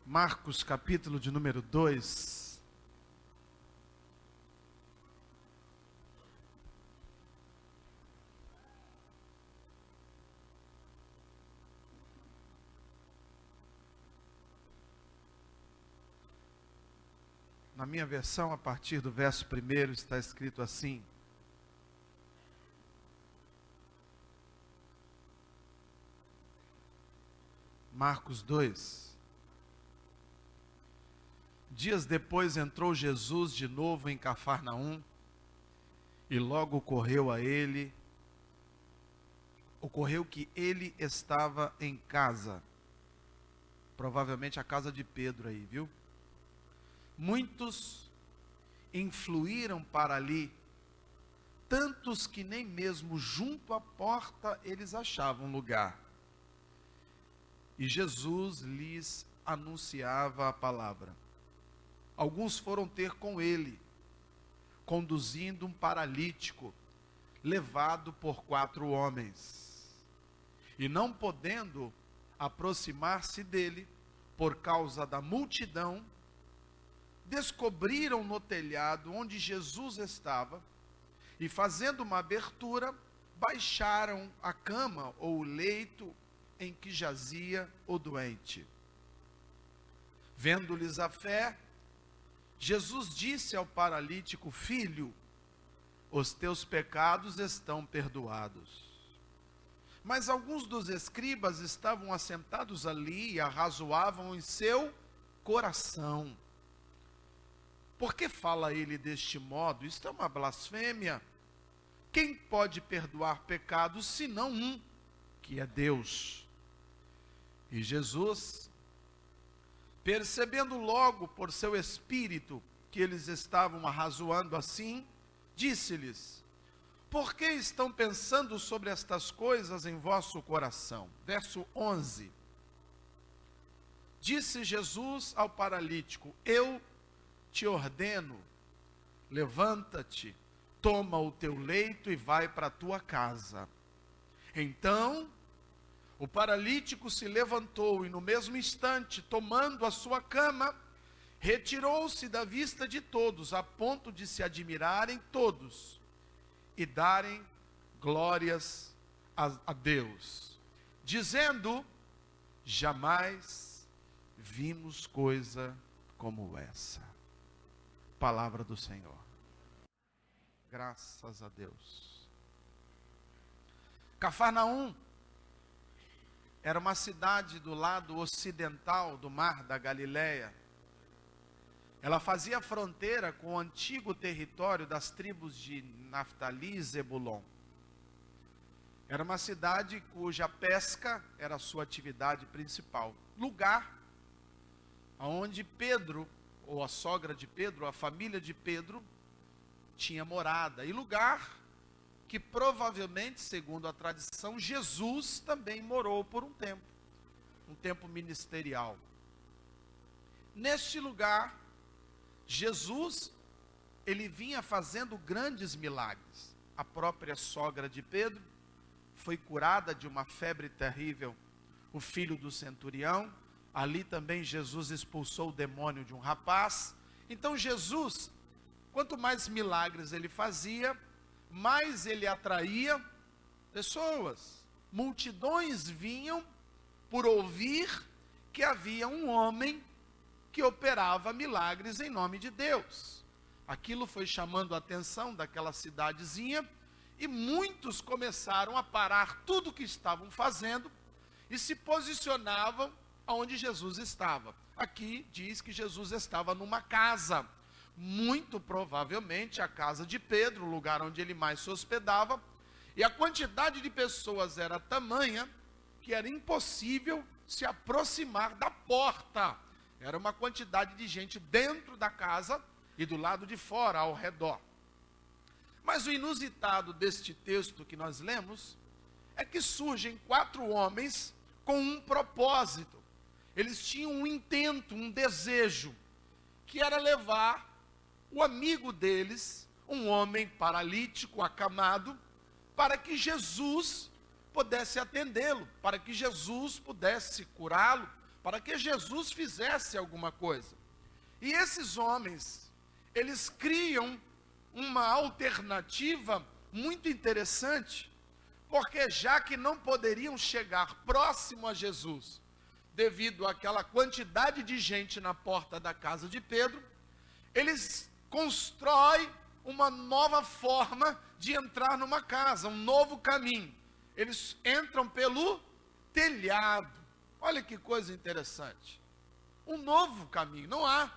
Marcos, capítulo de número 2. Na minha versão, a partir do verso 1, está escrito assim: Marcos 2. Dias depois entrou Jesus de novo em Cafarnaum, e logo ocorreu que ele estava em casa, provavelmente a casa de Pedro aí, viu? Muitos influíram para ali, tantos que nem mesmo junto à porta eles achavam lugar. E Jesus lhes anunciava a palavra. Alguns foram ter com ele, conduzindo um paralítico, levado por 4 homens. E não podendo aproximar-se dele, por causa da multidão, descobriram no telhado onde Jesus estava, e fazendo uma abertura, baixaram a cama ou o leito em que jazia o doente. Vendo-lhes a fé, Jesus disse ao paralítico: Filho, os teus pecados estão perdoados. Mas alguns dos escribas estavam assentados ali e arrazoavam em seu coração: por que fala ele deste modo? Isto é uma blasfêmia. Quem pode perdoar pecados senão um, que é Deus? E Jesus, percebendo logo por seu espírito que eles estavam arrazoando assim, disse-lhes: por que estão pensando sobre estas coisas em vosso coração? Verso 11. Disse Jesus ao paralítico: eu te ordeno, levanta-te, toma o teu leito e vai para a tua casa. Então o paralítico se levantou e no mesmo instante, tomando a sua cama, retirou-se da vista de todos, a ponto de se admirarem todos e darem glórias a Deus, dizendo: jamais vimos coisa como essa. Palavra do Senhor. Graças a Deus. Cafarnaum era uma cidade do lado ocidental do mar da Galileia. Ela fazia fronteira com o antigo território das tribos de Naftali e Zebulon. Era uma cidade cuja pesca era a sua atividade principal. Lugar onde Pedro, ou a sogra de Pedro, a família de Pedro, tinha morada. E lugar que provavelmente, segundo a tradição, Jesus também morou por um tempo ministerial. Neste lugar, Jesus, ele vinha fazendo grandes milagres. A própria sogra de Pedro foi curada de uma febre terrível. O filho do centurião, ali também Jesus expulsou o demônio de um rapaz. Então Jesus, quanto mais milagres ele fazia, mais ele atraía pessoas. Multidões vinham por ouvir que havia um homem que operava milagres em nome de Deus. Aquilo foi chamando a atenção daquela cidadezinha, e muitos começaram a parar tudo o que estavam fazendo e se posicionavam onde Jesus estava. Aqui diz que Jesus estava numa casa, muito provavelmente a casa de Pedro, o lugar onde ele mais se hospedava, e a quantidade de pessoas era tamanha que era impossível se aproximar da porta. Era uma quantidade de gente dentro da casa e do lado de fora, ao redor. Mas o inusitado deste texto que nós lemos é que surgem 4 homens com um propósito. Eles tinham um intento, um desejo, que era levar o amigo deles, um homem paralítico, acamado, para que Jesus pudesse atendê-lo, para que Jesus pudesse curá-lo, para que Jesus fizesse alguma coisa. E esses homens, eles criam uma alternativa muito interessante, porque já que não poderiam chegar próximo a Jesus, devido àquela quantidade de gente na porta da casa de Pedro, eles constroem uma nova forma de entrar numa casa, um novo caminho. Eles entram pelo telhado. Olha que coisa interessante. Um novo caminho. Não há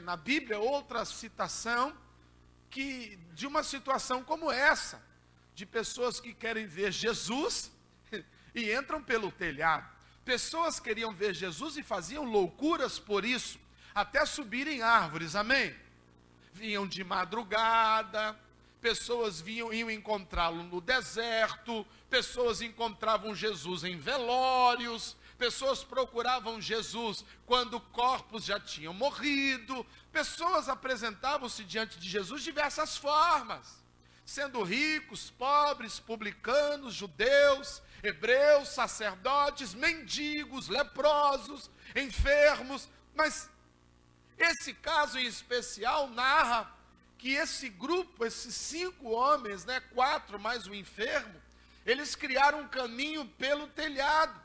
na Bíblia outra citação de uma situação como essa, de pessoas que querem ver Jesus e entram pelo telhado. Pessoas queriam ver Jesus e faziam loucuras por isso, até subir em árvores, amém? Vinham de madrugada, pessoas iam encontrá-lo no deserto, pessoas encontravam Jesus em velórios, pessoas procuravam Jesus quando corpos já tinham morrido, pessoas apresentavam-se diante de Jesus de diversas formas, sendo ricos, pobres, publicanos, judeus, hebreus, sacerdotes, mendigos, leprosos, enfermos, mas esse caso em especial narra que esse grupo, esses 5 homens, 4 mais o enfermo, eles criaram um caminho pelo telhado.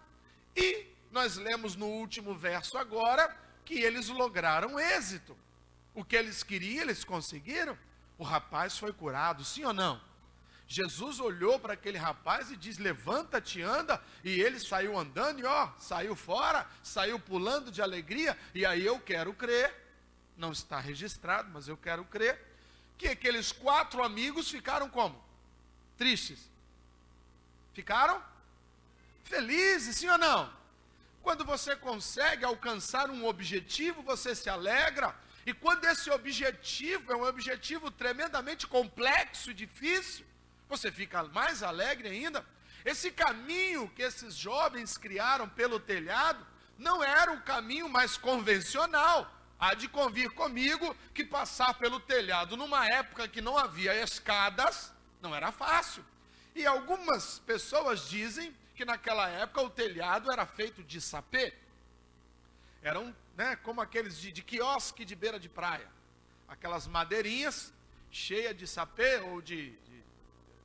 E nós lemos no último verso agora que eles lograram êxito. O que eles queriam, eles conseguiram. O rapaz foi curado, sim ou não? Jesus olhou para aquele rapaz e diz: levanta-te, anda. E ele saiu andando e saiu fora, saiu pulando de alegria. E aí eu quero crer, não está registrado, mas eu quero crer, que aqueles 4 amigos ficaram como? Tristes. Ficaram felizes, sim ou não? Quando você consegue alcançar um objetivo, você se alegra. E quando esse objetivo é um objetivo tremendamente complexo e difícil, você fica mais alegre ainda. Esse caminho que esses jovens criaram pelo telhado não era o caminho mais convencional. Há de convir comigo que passar pelo telhado numa época que não havia escadas não era fácil. E algumas pessoas dizem que naquela época o telhado era feito de sapê. Eram, como aqueles de quiosque de beira de praia. Aquelas madeirinhas cheias de sapê ou de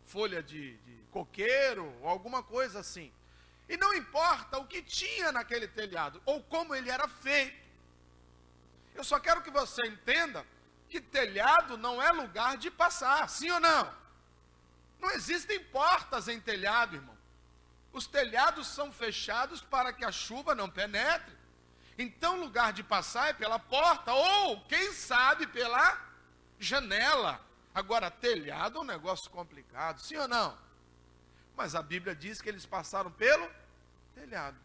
folha de coqueiro ou alguma coisa assim. E não importa o que tinha naquele telhado ou como ele era feito. Eu só quero que você entenda que telhado não é lugar de passar, sim ou não? Não existem portas em telhado, irmão. Os telhados são fechados para que a chuva não penetre. Então, lugar de passar é pela porta ou, quem sabe, pela janela. Agora, telhado é um negócio complicado, sim ou não? Mas a Bíblia diz que eles passaram pelo telhado.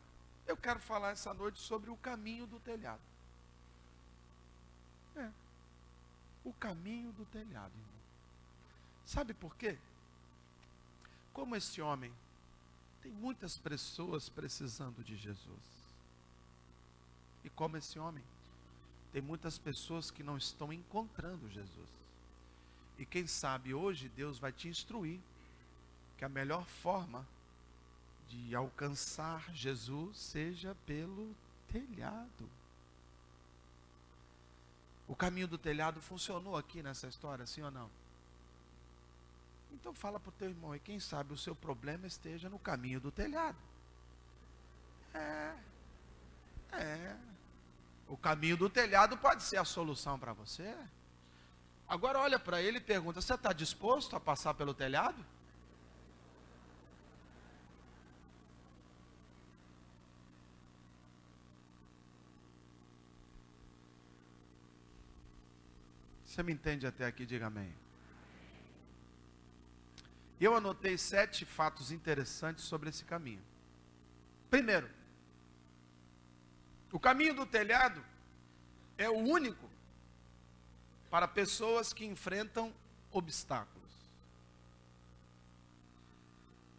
Eu quero falar essa noite sobre o caminho do telhado. O caminho do telhado, irmão. Sabe por quê? Como esse homem, tem muitas pessoas precisando de Jesus. E como esse homem, tem muitas pessoas que não estão encontrando Jesus. E quem sabe hoje Deus vai te instruir que a melhor forma de alcançar Jesus seja pelo telhado. O caminho do telhado funcionou aqui nessa história, sim ou não? Então fala para o teu irmão, e quem sabe o seu problema esteja no caminho do telhado. O caminho do telhado pode ser a solução para você. Agora olha para ele e pergunta: você está disposto a passar pelo telhado? Você me entende até aqui? Diga amém. Eu anotei 7 fatos interessantes sobre esse caminho. Primeiro, o caminho do telhado é o único para pessoas que enfrentam obstáculos.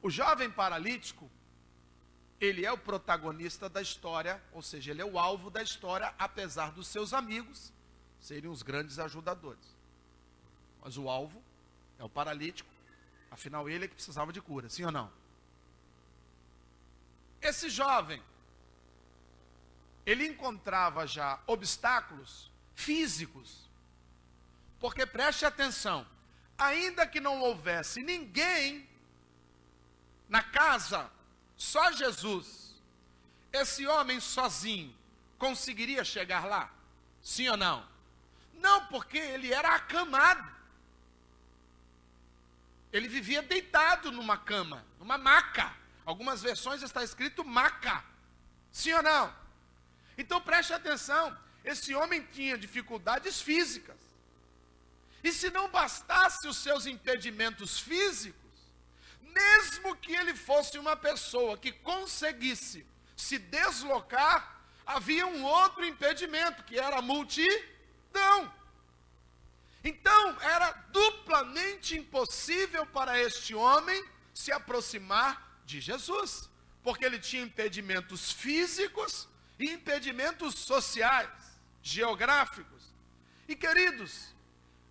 O jovem paralítico, ele é o protagonista da história, ou seja, ele é o alvo da história, apesar dos seus amigos serem os grandes ajudadores. Mas o alvo é o paralítico, afinal ele é que precisava de cura, sim ou não? Esse jovem, ele encontrava já obstáculos físicos. Porque preste atenção, ainda que não houvesse ninguém na casa, só Jesus, esse homem sozinho conseguiria chegar lá? Sim ou não? Não, porque ele era acamado. Ele vivia deitado numa cama, numa maca. Algumas versões está escrito maca. Sim ou não? Então preste atenção, esse homem tinha dificuldades físicas. E se não bastasse os seus impedimentos físicos, mesmo que ele fosse uma pessoa que conseguisse se deslocar, havia um outro impedimento, que era a multidão. Então, era duplamente impossível para este homem se aproximar de Jesus, porque ele tinha impedimentos físicos e impedimentos sociais, geográficos. E queridos,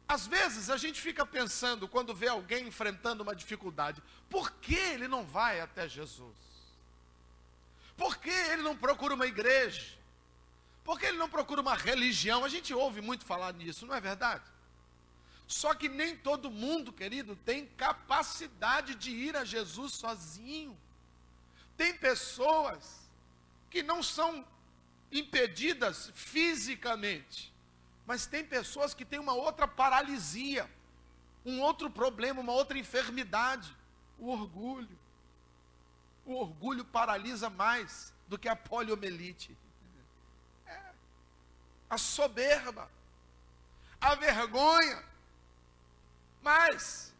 às vezes a gente fica pensando, quando vê alguém enfrentando uma dificuldade, por que ele não vai até Jesus? Por que ele não procura uma igreja? Por que ele não procura uma religião? A gente ouve muito falar nisso, não é verdade? Só que nem todo mundo, querido, tem capacidade de ir a Jesus sozinho. Tem pessoas que não são impedidas fisicamente, mas tem pessoas que têm uma outra paralisia, um outro problema, uma outra enfermidade, o orgulho. O orgulho paralisa mais do que a poliomielite. A soberba, a vergonha. Mas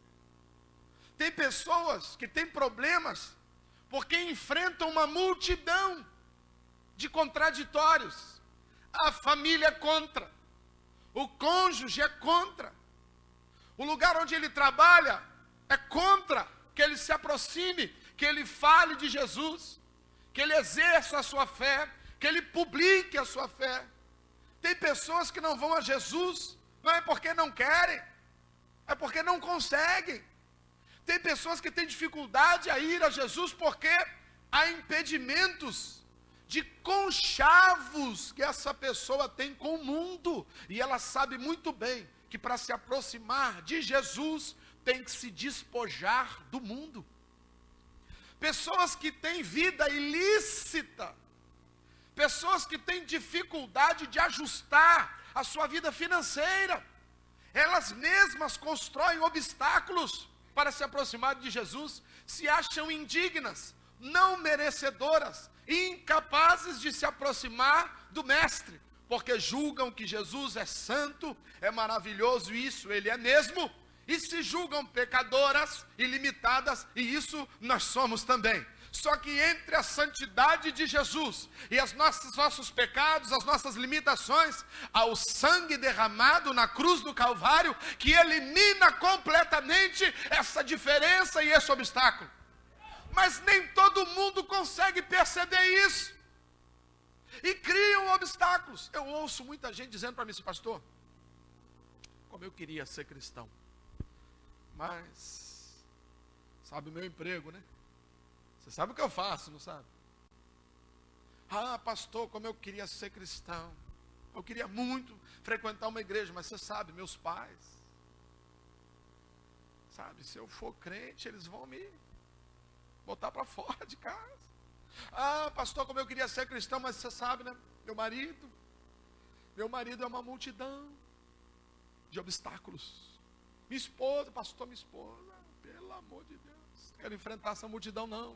tem pessoas que têm problemas porque enfrentam uma multidão de contraditórios. A família é contra, o cônjuge é contra, o lugar onde ele trabalha é contra que ele se aproxime, que ele fale de Jesus, que ele exerça a sua fé, que ele publique a sua fé. Tem pessoas que não vão a Jesus, não é porque não querem, é porque não conseguem. Tem pessoas que têm dificuldade a ir a Jesus porque há impedimentos de conchavos que essa pessoa tem com o mundo. E ela sabe muito bem que para se aproximar de Jesus tem que se despojar do mundo. Pessoas que têm vida ilícita, pessoas que têm dificuldade de ajustar a sua vida financeira, elas mesmas constroem obstáculos para se aproximar de Jesus, se acham indignas, não merecedoras, incapazes de se aproximar do Mestre, porque julgam que Jesus é santo, é maravilhoso, isso ele é mesmo, e se julgam pecadoras, ilimitadas, e isso nós somos também. Só que entre a santidade de Jesus e os nossos pecados, as nossas limitações, há o sangue derramado na cruz do Calvário, que elimina completamente essa diferença e esse obstáculo. Mas nem todo mundo consegue perceber isso. E criam obstáculos. Eu ouço muita gente dizendo para mim assim, pastor, como eu queria ser cristão. Mas, sabe o meu emprego, né? Você sabe o que eu faço, não sabe? Ah, pastor, como eu queria ser cristão. Eu queria muito frequentar uma igreja, mas você sabe, meus pais. Sabe, se eu for crente, eles vão me botar para fora de casa. Ah, pastor, como eu queria ser cristão, mas você sabe, né? Meu marido é uma multidão de obstáculos. Minha esposa, pastor, minha esposa, pelo amor de Deus, não quero enfrentar essa multidão não.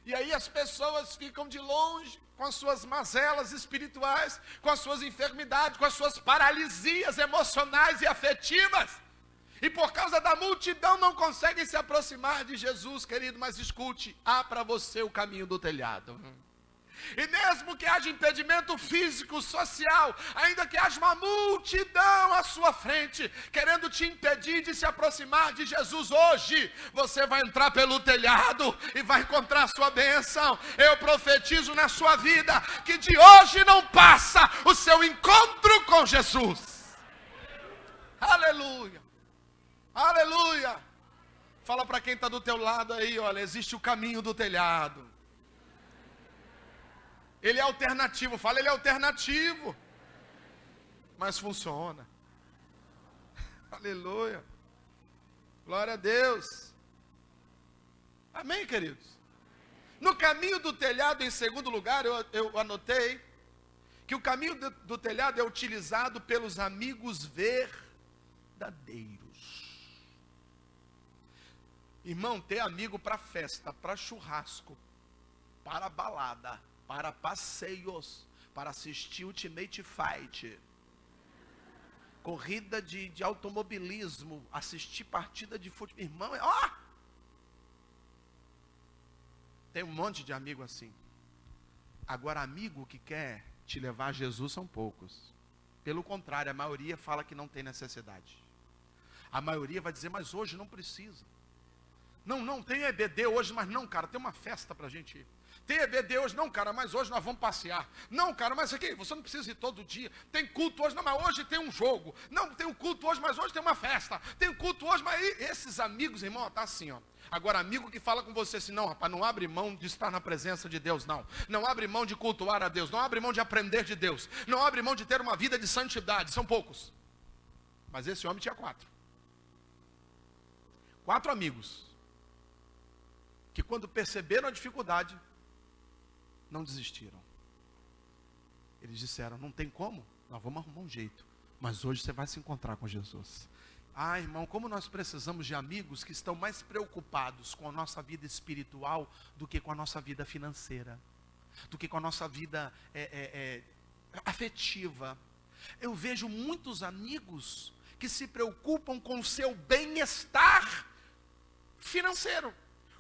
E aí as pessoas ficam de longe, com as suas mazelas espirituais, com as suas enfermidades, com as suas paralisias emocionais e afetivas. E por causa da multidão não conseguem se aproximar de Jesus, querido. Mas escute, há para você o caminho do telhado. E mesmo que haja impedimento físico, social, ainda que haja uma multidão à sua frente, querendo te impedir de se aproximar de Jesus hoje, você vai entrar pelo telhado e vai encontrar a sua bênção. Eu profetizo na sua vida, que de hoje não passa o seu encontro com Jesus. Aleluia, aleluia. Fala para quem está do teu lado aí, olha, existe o caminho do telhado. Ele é alternativo. Fala, ele é alternativo. Mas funciona. Aleluia. Glória a Deus. Amém, queridos? No caminho do telhado, em segundo lugar, eu anotei que o caminho do telhado é utilizado pelos amigos verdadeiros. Irmão, ter amigo para festa, para churrasco, para balada, para passeios, para assistir Ultimate Fight, corrida de automobilismo, assistir partida de futebol. Irmão, tem um monte de amigo assim. Agora, amigo que quer te levar a Jesus são poucos. Pelo contrário, a maioria fala que não tem necessidade. A maioria vai dizer, mas hoje não precisa. Não, tem EBD hoje, mas não, cara, tem uma festa para a gente ir. Tem EBD hoje, não, cara, mas hoje nós vamos passear. Não, cara, mas aqui, você não precisa ir todo dia. Tem culto hoje, não, mas hoje tem um jogo. Não, tem um culto hoje, mas hoje tem uma festa. Tem um culto hoje, mas aí, esses amigos, irmão, tá assim, ó. Agora, amigo que fala com você assim, não, rapaz, não abre mão de estar na presença de Deus, não. Não abre mão de cultuar a Deus, não abre mão de aprender de Deus. Não abre mão de ter uma vida de santidade, são poucos. Mas esse homem tinha 4. 4 amigos. Que quando perceberam a dificuldade, não desistiram. Eles disseram, não tem como, nós vamos arrumar um jeito. Mas hoje você vai se encontrar com Jesus. Ah, irmão, como nós precisamos de amigos que estão mais preocupados com a nossa vida espiritual do que com a nossa vida financeira, do que com a nossa vida afetiva. Eu vejo muitos amigos que se preocupam com o seu bem-estar financeiro,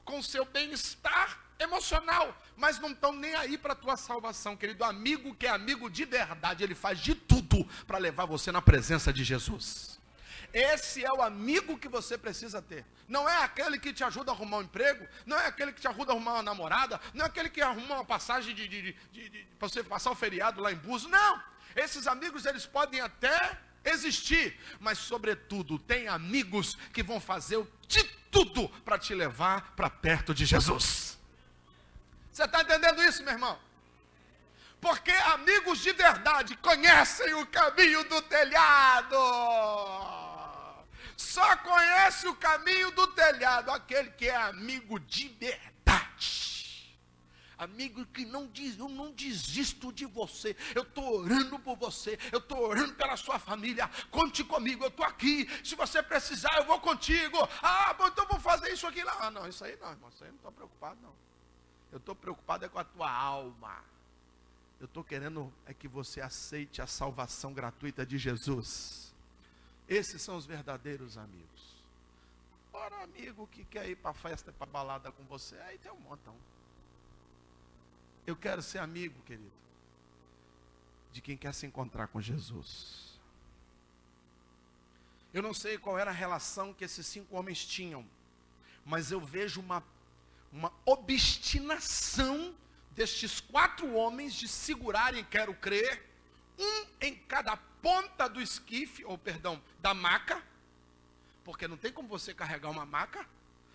com o seu bem-estar emocional, mas não estão nem aí para a tua salvação, querido. Amigo que é amigo de verdade, ele faz de tudo para levar você na presença de Jesus. Esse é o amigo que você precisa ter. Não é aquele que te ajuda a arrumar um emprego, não é aquele que te ajuda a arrumar uma namorada, não é aquele que arruma uma passagem para você passar o feriado lá em Búzios. Não, esses amigos eles podem até existir, mas sobretudo tem amigos que vão fazer de tudo para te levar para perto de Jesus. Você está entendendo isso, meu irmão? Porque amigos de verdade conhecem o caminho do telhado. Só conhece o caminho do telhado aquele que é amigo de verdade. Amigo que não diz, eu não desisto de você, eu estou orando por você, eu estou orando pela sua família, conte comigo, eu estou aqui, se você precisar eu vou contigo. Ah, bom, então vou fazer isso aqui lá. Ah, não, isso aí não, irmão, isso aí não estou preocupado não. Eu estou preocupado é com a tua alma. Eu estou querendo é que você aceite a salvação gratuita de Jesus. Esses são os verdadeiros amigos. Ora, amigo que quer ir para a festa, para a balada com você, aí tem um montão. Eu quero ser amigo, querido, de quem quer se encontrar com Jesus. Eu não sei qual era a relação que esses 5 homens tinham, mas eu vejo uma obstinação destes 4 homens de segurarem, quero crer, um em cada ponta do esquife, da maca, porque não tem como você carregar uma maca,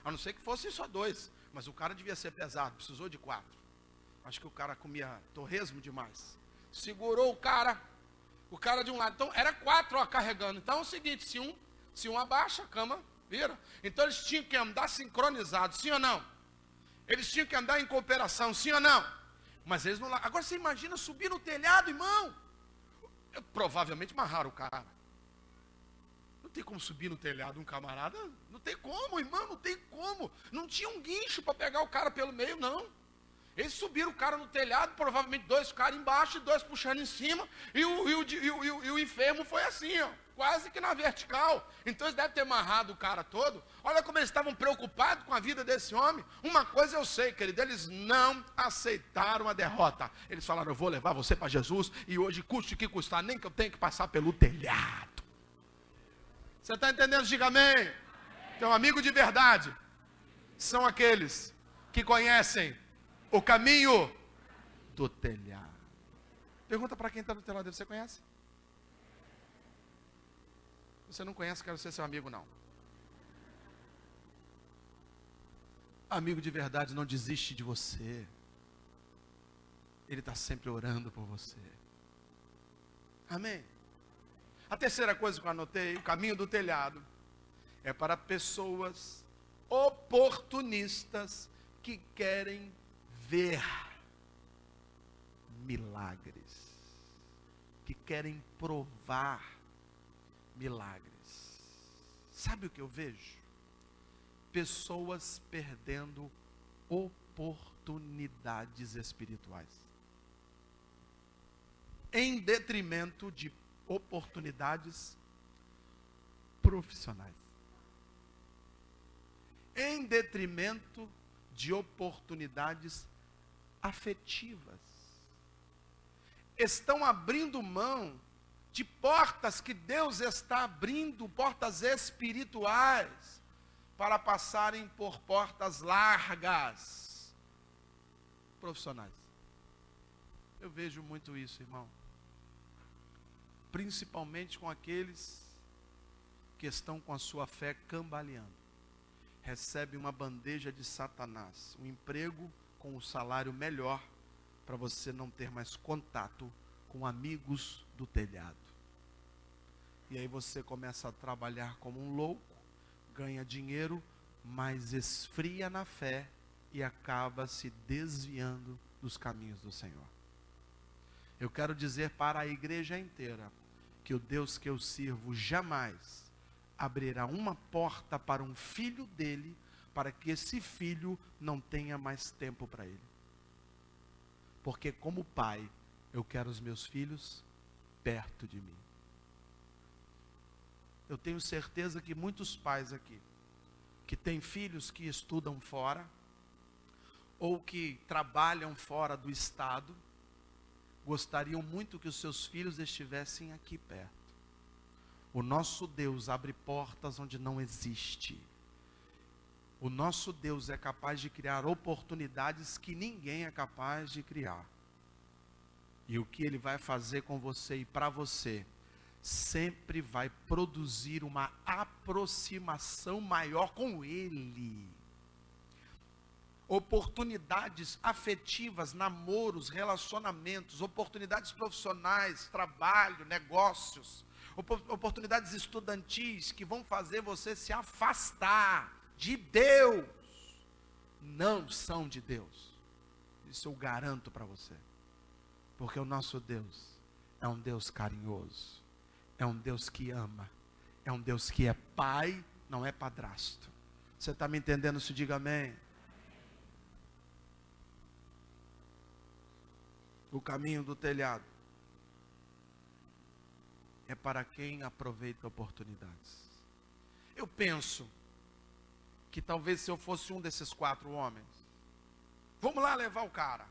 a não ser que fosse só 2, mas o cara devia ser pesado, precisou de 4. Acho que o cara comia torresmo demais. Segurou o cara de um lado, então era 4 carregando. Então é o seguinte, se um abaixa, a cama vira. Então eles tinham que andar sincronizados, sim ou não? Eles tinham que andar em cooperação, sim ou não? Mas eles não... Agora você imagina subir no telhado, irmão. Provavelmente amarraram o cara. Não tem como subir no telhado um camarada. Não tem como, irmão, não tem como. Não tinha um guincho para pegar o cara pelo meio, não. Eles subiram o cara no telhado, provavelmente 2 caras embaixo e 2 puxando em cima. E o enfermo foi assim, ó, quase que na vertical. Então eles devem ter amarrado o cara todo. Olha como eles estavam preocupados com a vida desse homem. Uma coisa eu sei, querido, eles não aceitaram a derrota. Eles falaram, eu vou levar você para Jesus e hoje custe o que custar, nem que eu tenha que passar pelo telhado. Você está entendendo? Diga amém. Então, amigo de verdade são aqueles que conhecem o caminho do telhado. Pergunta para quem está no telhado, você conhece? Você não conhece, quero ser seu amigo não. Amigo de verdade não desiste de você. Ele está sempre orando por você. Amém? A terceira coisa que eu anotei, o caminho do telhado, é para pessoas oportunistas que querem ver milagres, que querem provar milagres. Sabe o que eu vejo? Pessoas perdendo oportunidades espirituais, em detrimento de oportunidades profissionais, em detrimento de oportunidades afetivas. Estão abrindo mão de portas que Deus está abrindo, portas espirituais, para passarem por portas largas, profissionais. Eu vejo muito isso, irmão. Principalmente com aqueles que estão com a sua fé cambaleando. Recebe uma bandeja de Satanás, um emprego com um salário melhor, para você não ter mais contato com amigos do telhado. E aí você começa a trabalhar como um louco, ganha dinheiro, mas esfria na fé e acaba se desviando dos caminhos do Senhor. Eu quero dizer para a igreja inteira que o Deus que eu sirvo jamais abrirá uma porta para um filho dele, para que esse filho não tenha mais tempo para ele. Porque como pai, eu quero os meus filhos perto de mim. Eu tenho certeza que muitos pais aqui, que têm filhos que estudam fora, ou que trabalham fora do estado, gostariam muito que os seus filhos estivessem aqui perto. O nosso Deus abre portas onde não existe. O nosso Deus é capaz de criar oportunidades que ninguém é capaz de criar. E o que Ele vai fazer com você e para você, sempre vai produzir uma aproximação maior com Ele. Oportunidades afetivas, namoros, relacionamentos, oportunidades profissionais, trabalho, negócios, oportunidades estudantis que vão fazer você se afastar de Deus, não são de Deus. Isso eu garanto para você. Porque o nosso Deus é um Deus carinhoso, é um Deus que ama, é um Deus que é pai, não é padrasto. Você está me entendendo? Se diga amém. O caminho do telhado é para quem aproveita oportunidades. Eu penso que talvez se eu fosse um desses 4 homens, vamos lá levar o cara.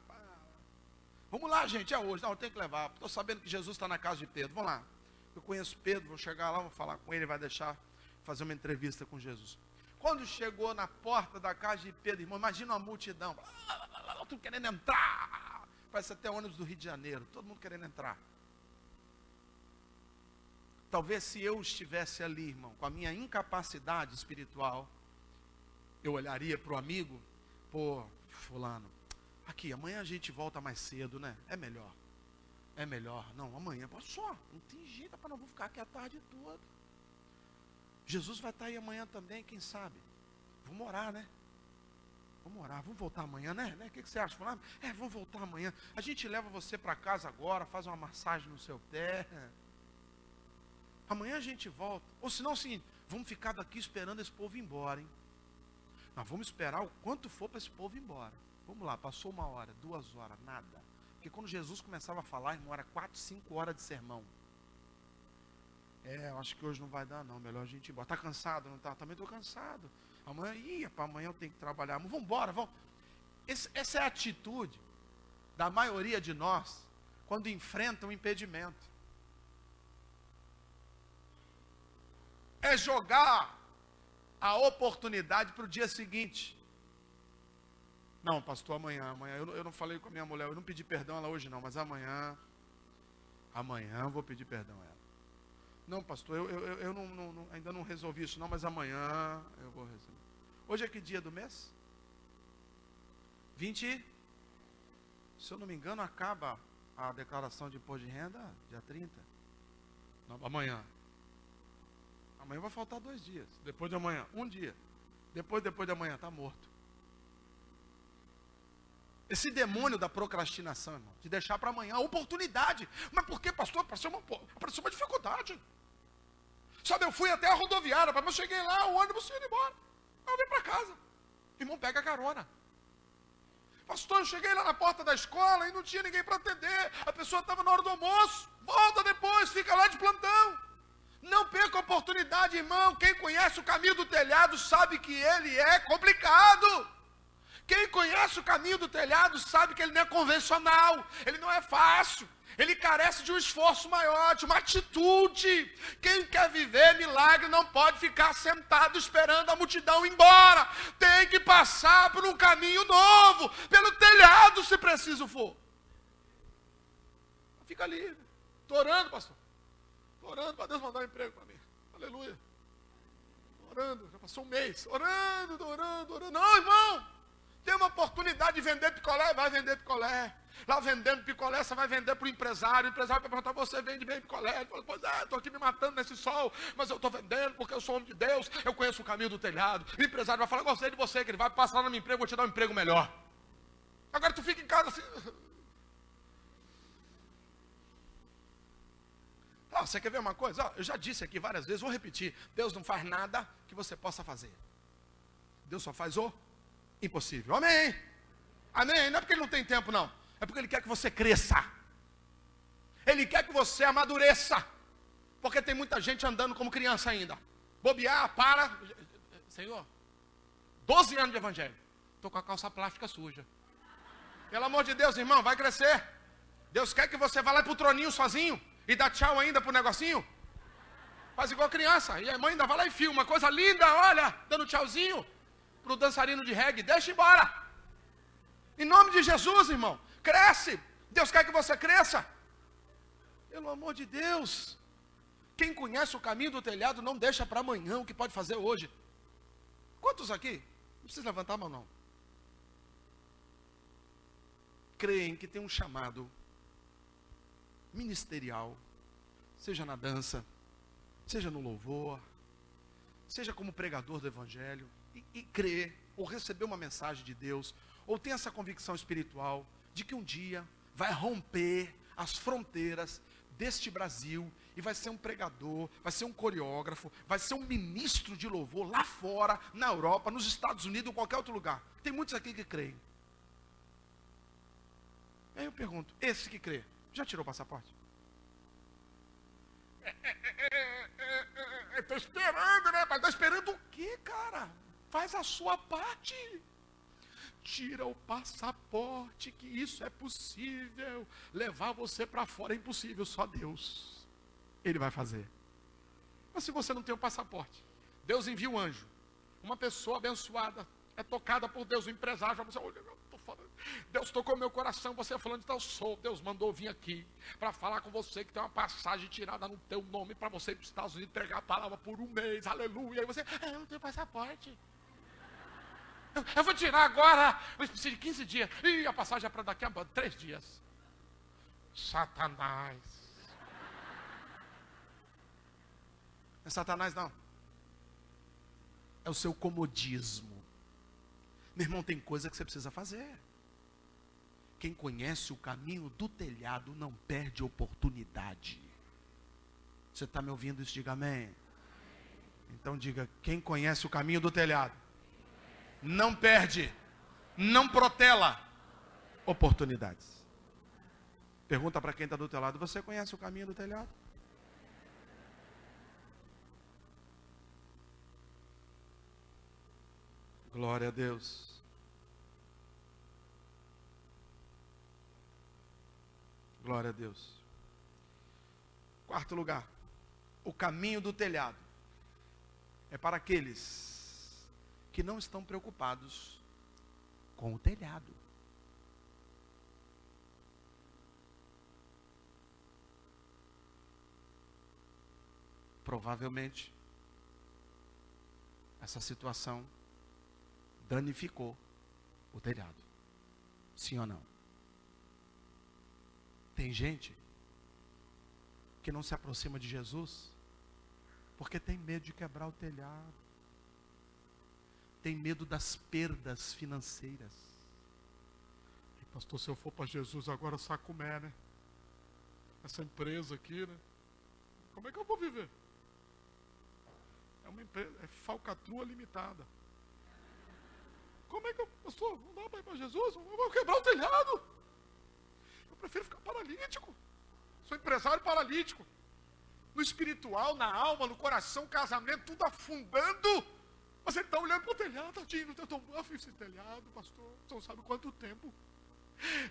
Vamos lá, gente, é hoje. Não, eu tenho que levar. Estou sabendo que Jesus está na casa de Pedro. Vamos lá. Eu conheço Pedro, vou chegar lá, vou falar com ele, vai deixar fazer uma entrevista com Jesus. Quando chegou na porta da casa de Pedro, irmão, imagina uma multidão. Todo querendo entrar. Parece até ônibus do Rio de Janeiro. Todo mundo querendo entrar. Talvez se eu estivesse ali, irmão, com a minha incapacidade espiritual, eu olharia para o amigo, pô, fulano, aqui, amanhã a gente volta mais cedo, né? É melhor. É melhor. Não, amanhã, só, não tem jeito, para não vou ficar aqui a tarde toda. Jesus vai estar aí amanhã também, quem sabe? Vamos orar, né? Vamos orar, vamos voltar amanhã, né? O que você acha? Vamos voltar amanhã. A gente leva você para casa agora, faz uma massagem no seu pé. Amanhã a gente volta. Ou senão, assim, vamos ficar daqui esperando esse povo ir embora, hein? Nós vamos esperar o quanto for para esse povo ir embora. Vamos lá, passou 1 hora, 2 horas, nada. Porque quando Jesus começava a falar, irmão, era 4, 5 horas de sermão. Eu acho que hoje não vai dar não, melhor a gente ir embora. Está cansado, não está? Também estou cansado. Amanhã, para amanhã eu tenho que trabalhar. Mas vamos embora, vamos. Essa é a atitude da maioria de nós, quando enfrenta um impedimento. É jogar a oportunidade para o dia seguinte. Não, pastor, amanhã eu não falei com a minha mulher, eu não pedi perdão a ela hoje não, mas amanhã eu vou pedir perdão a ela. Não, pastor, eu ainda não resolvi isso não, mas amanhã eu vou resolver. Hoje é que dia do mês? 20? Se eu não me engano, acaba a declaração de imposto de renda dia 30. Não, amanhã. Amanhã vai faltar 2 dias. Depois de amanhã, 1 dia. Depois de amanhã, está morto. Esse demônio da procrastinação, irmão, de deixar para amanhã a oportunidade. Mas por que, pastor? Apareceu uma dificuldade. Sabe, eu fui até a rodoviária, mas eu cheguei lá, o ônibus ia embora. Eu vim para casa. Irmão, pega a carona. Pastor, eu cheguei lá na porta da escola e não tinha ninguém para atender. A pessoa estava na hora do almoço. Volta depois, fica lá de plantão. Não perca a oportunidade, irmão. Quem conhece o caminho do telhado sabe que ele é complicado. Quem conhece o caminho do telhado sabe que ele não é convencional. Ele não é fácil. Ele carece de um esforço maior, de uma atitude. Quem quer viver milagre não pode ficar sentado esperando a multidão ir embora. Tem que passar por um caminho novo, pelo telhado, se preciso for. Fica livre. Estou orando, pastor. Estou orando para Deus mandar um emprego para mim. Aleluia. Orando, já passou um mês. Orando. Não, irmão. Tem uma oportunidade de vender picolé, vai vender picolé. Lá vendendo picolé, você vai vender para o empresário. O empresário vai perguntar, você vende bem picolé? Ele fala, pois é, estou aqui me matando nesse sol, mas eu estou vendendo porque eu sou homem de Deus, eu conheço o caminho do telhado. O empresário vai falar, gostei de você, que ele vai passar no meu emprego, vou te dar um emprego melhor. Agora tu fica em casa assim. Você quer ver uma coisa? Eu já disse aqui várias vezes, vou repetir. Deus não faz nada que você possa fazer. Deus só faz o impossível. Amém. Amém. Não é porque ele não tem tempo, não. É porque ele quer que você cresça. Ele quer que você amadureça. Porque tem muita gente andando como criança ainda. Bobear, para. Senhor, 12 anos de evangelho. Estou com a calça plástica suja. Pelo amor de Deus, irmão, vai crescer. Deus quer que você vá lá para o troninho sozinho. E dá tchau ainda para o negocinho. Faz igual criança. E a mãe ainda vai lá e filma. Coisa linda, olha, dando tchauzinho para o dançarino de reggae. Deixa embora. Em nome de Jesus, irmão. Cresce. Deus quer que você cresça. Pelo amor de Deus. Quem conhece o caminho do telhado não deixa para amanhã o que pode fazer hoje. Quantos aqui? Não precisa levantar a mão, não. Creem que tem um chamado ministerial, seja na dança, seja no louvor, seja como pregador do evangelho, e crê, ou receber uma mensagem de Deus, ou tem essa convicção espiritual, de que um dia vai romper as fronteiras deste Brasil, e vai ser um pregador, vai ser um coreógrafo, vai ser um ministro de louvor lá fora, na Europa, nos Estados Unidos, ou qualquer outro lugar. Tem muitos aqui que creem. Aí eu pergunto, esse que crê, já tirou o passaporte? Estou esperando, né? Mas estou esperando o quê, cara? Faz a sua parte. Tira o passaporte, que isso é possível. Levar você para fora é impossível, só Deus. Ele vai fazer. Mas se você não tem o passaporte, Deus envia um anjo. Uma pessoa abençoada, é tocada por Deus, o empresário, já você olha, eu estou falando. Deus tocou meu coração, você é falando de tal sou. Deus mandou vir aqui para falar com você que tem uma passagem tirada no teu nome para você ir para os Estados Unidos pregar a palavra por um mês, aleluia. E você, eu não tenho passaporte. Eu vou tirar agora, eu preciso de 15 dias. E a passagem é para daqui a 3 dias. Satanás. Não é Satanás, não. É o seu comodismo. Meu irmão, tem coisa que você precisa fazer. Quem conhece o caminho do telhado não perde oportunidade. Você está me ouvindo isso? Diga amém. Então diga, quem conhece o caminho do telhado não perde, não protela oportunidades. Pergunta para quem está do teu lado, você conhece o caminho do telhado? Glória a Deus. Glória a Deus. 4º lugar, o caminho do telhado é para aqueles que não estão preocupados com o telhado. Provavelmente, essa situação danificou o telhado. Sim ou não? tem gente que não se aproxima de Jesus porque tem medo de quebrar o telhado, tem medo das perdas financeiras. E, pastor, se eu for para Jesus agora, sabe como é, né? Essa empresa aqui, né? Como é que eu vou viver? É uma empresa, é falcatrua limitada. Como é que eu, pastor, não dá para ir para Jesus? Eu vou quebrar o telhado. Eu prefiro ficar paralítico. Sou empresário paralítico. No espiritual, na alma, no coração, casamento, tudo afundando. Mas ele está olhando para o telhado, tadinho, eu fiz esse telhado, pastor, você não sabe quanto tempo.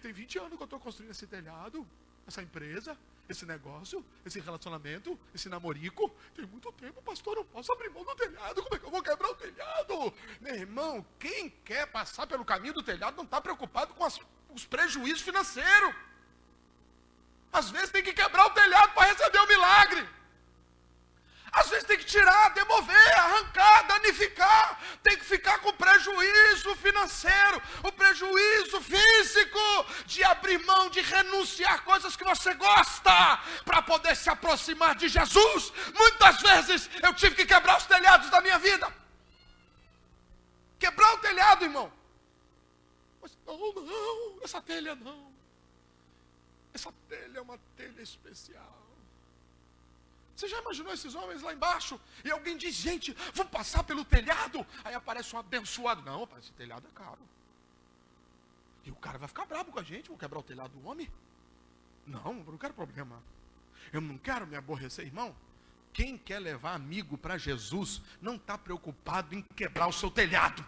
Tem 20 anos que eu estou construindo esse telhado, essa empresa, esse negócio, esse relacionamento, esse namorico. Tem muito tempo, pastor, eu não posso abrir mão do telhado, como é que eu vou quebrar o telhado? Meu irmão, quem quer passar pelo caminho do telhado não está preocupado com os prejuízos financeiros. Às vezes tem que quebrar o telhado para receber o milagre. Às vezes tem que tirar, demover, arrancar, danificar. Tem que ficar com prejuízo financeiro, o prejuízo físico, de abrir mão, de renunciar coisas que você gosta, para poder se aproximar de Jesus. Muitas vezes eu tive que quebrar os telhados da minha vida. Quebrar o telhado, irmão. Mas não, essa telha não. Essa telha é uma telha especial. Você já imaginou esses homens lá embaixo? E alguém diz, gente, vamos passar pelo telhado? Aí aparece um abençoado. Não, rapaz, esse telhado é caro. E o cara vai ficar bravo com a gente, vou quebrar o telhado do homem? Não, eu não quero problema. Eu não quero me aborrecer, irmão. Quem quer levar amigo para Jesus, não está preocupado em quebrar o seu telhado.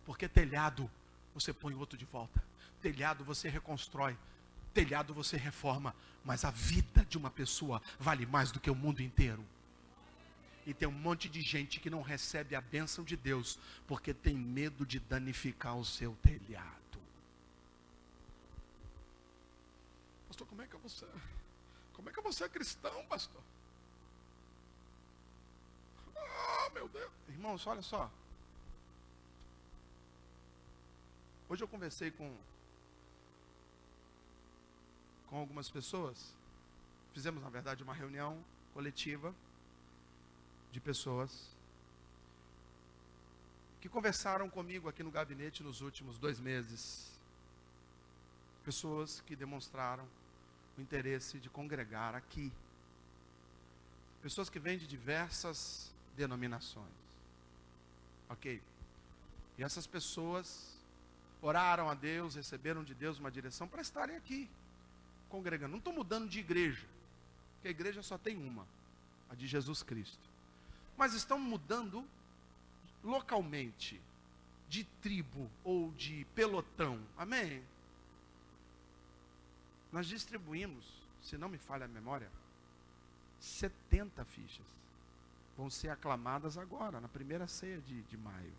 Porque telhado, você põe outro de volta. Telhado você reconstrói. Telhado você reforma, mas a vida de uma pessoa vale mais do que o mundo inteiro. E tem um monte de gente que não recebe a bênção de Deus, porque tem medo de danificar o seu telhado. Pastor, como é que eu vou ser cristão, pastor? Ah, meu Deus. Irmãos, olha só. Hoje eu conversei com algumas pessoas. Fizemos, na verdade, uma reunião coletiva de pessoas que conversaram comigo aqui no gabinete nos últimos 2 meses. Pessoas que demonstraram o interesse de congregar aqui. Pessoas que vêm de diversas denominações. Ok? E essas pessoas oraram a Deus, receberam de Deus uma direção para estarem aqui congregando. Não estou mudando de igreja, porque a igreja só tem uma, a de Jesus Cristo. Mas estão mudando localmente, de tribo ou de pelotão. Amém? Nós distribuímos, se não me falha a memória, 70 fichas. Vão ser aclamadas agora, na primeira ceia de maio.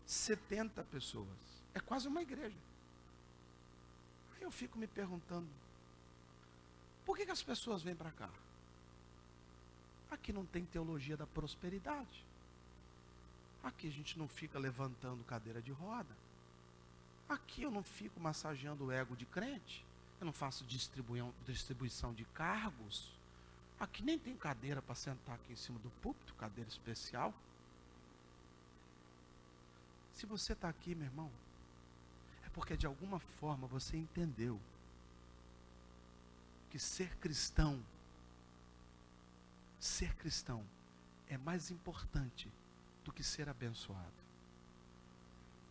70 pessoas. É quase uma igreja. Aí eu fico me perguntando, por que as pessoas vêm para cá? Aqui não tem teologia da prosperidade. Aqui a gente não fica levantando cadeira de roda. Aqui eu não fico massageando o ego de crente. Eu não faço distribuição de cargos. Aqui nem tem cadeira para sentar aqui em cima do púlpito, cadeira especial. Se você está aqui, meu irmão, é porque de alguma forma você entendeu que ser cristão é mais importante do que ser abençoado.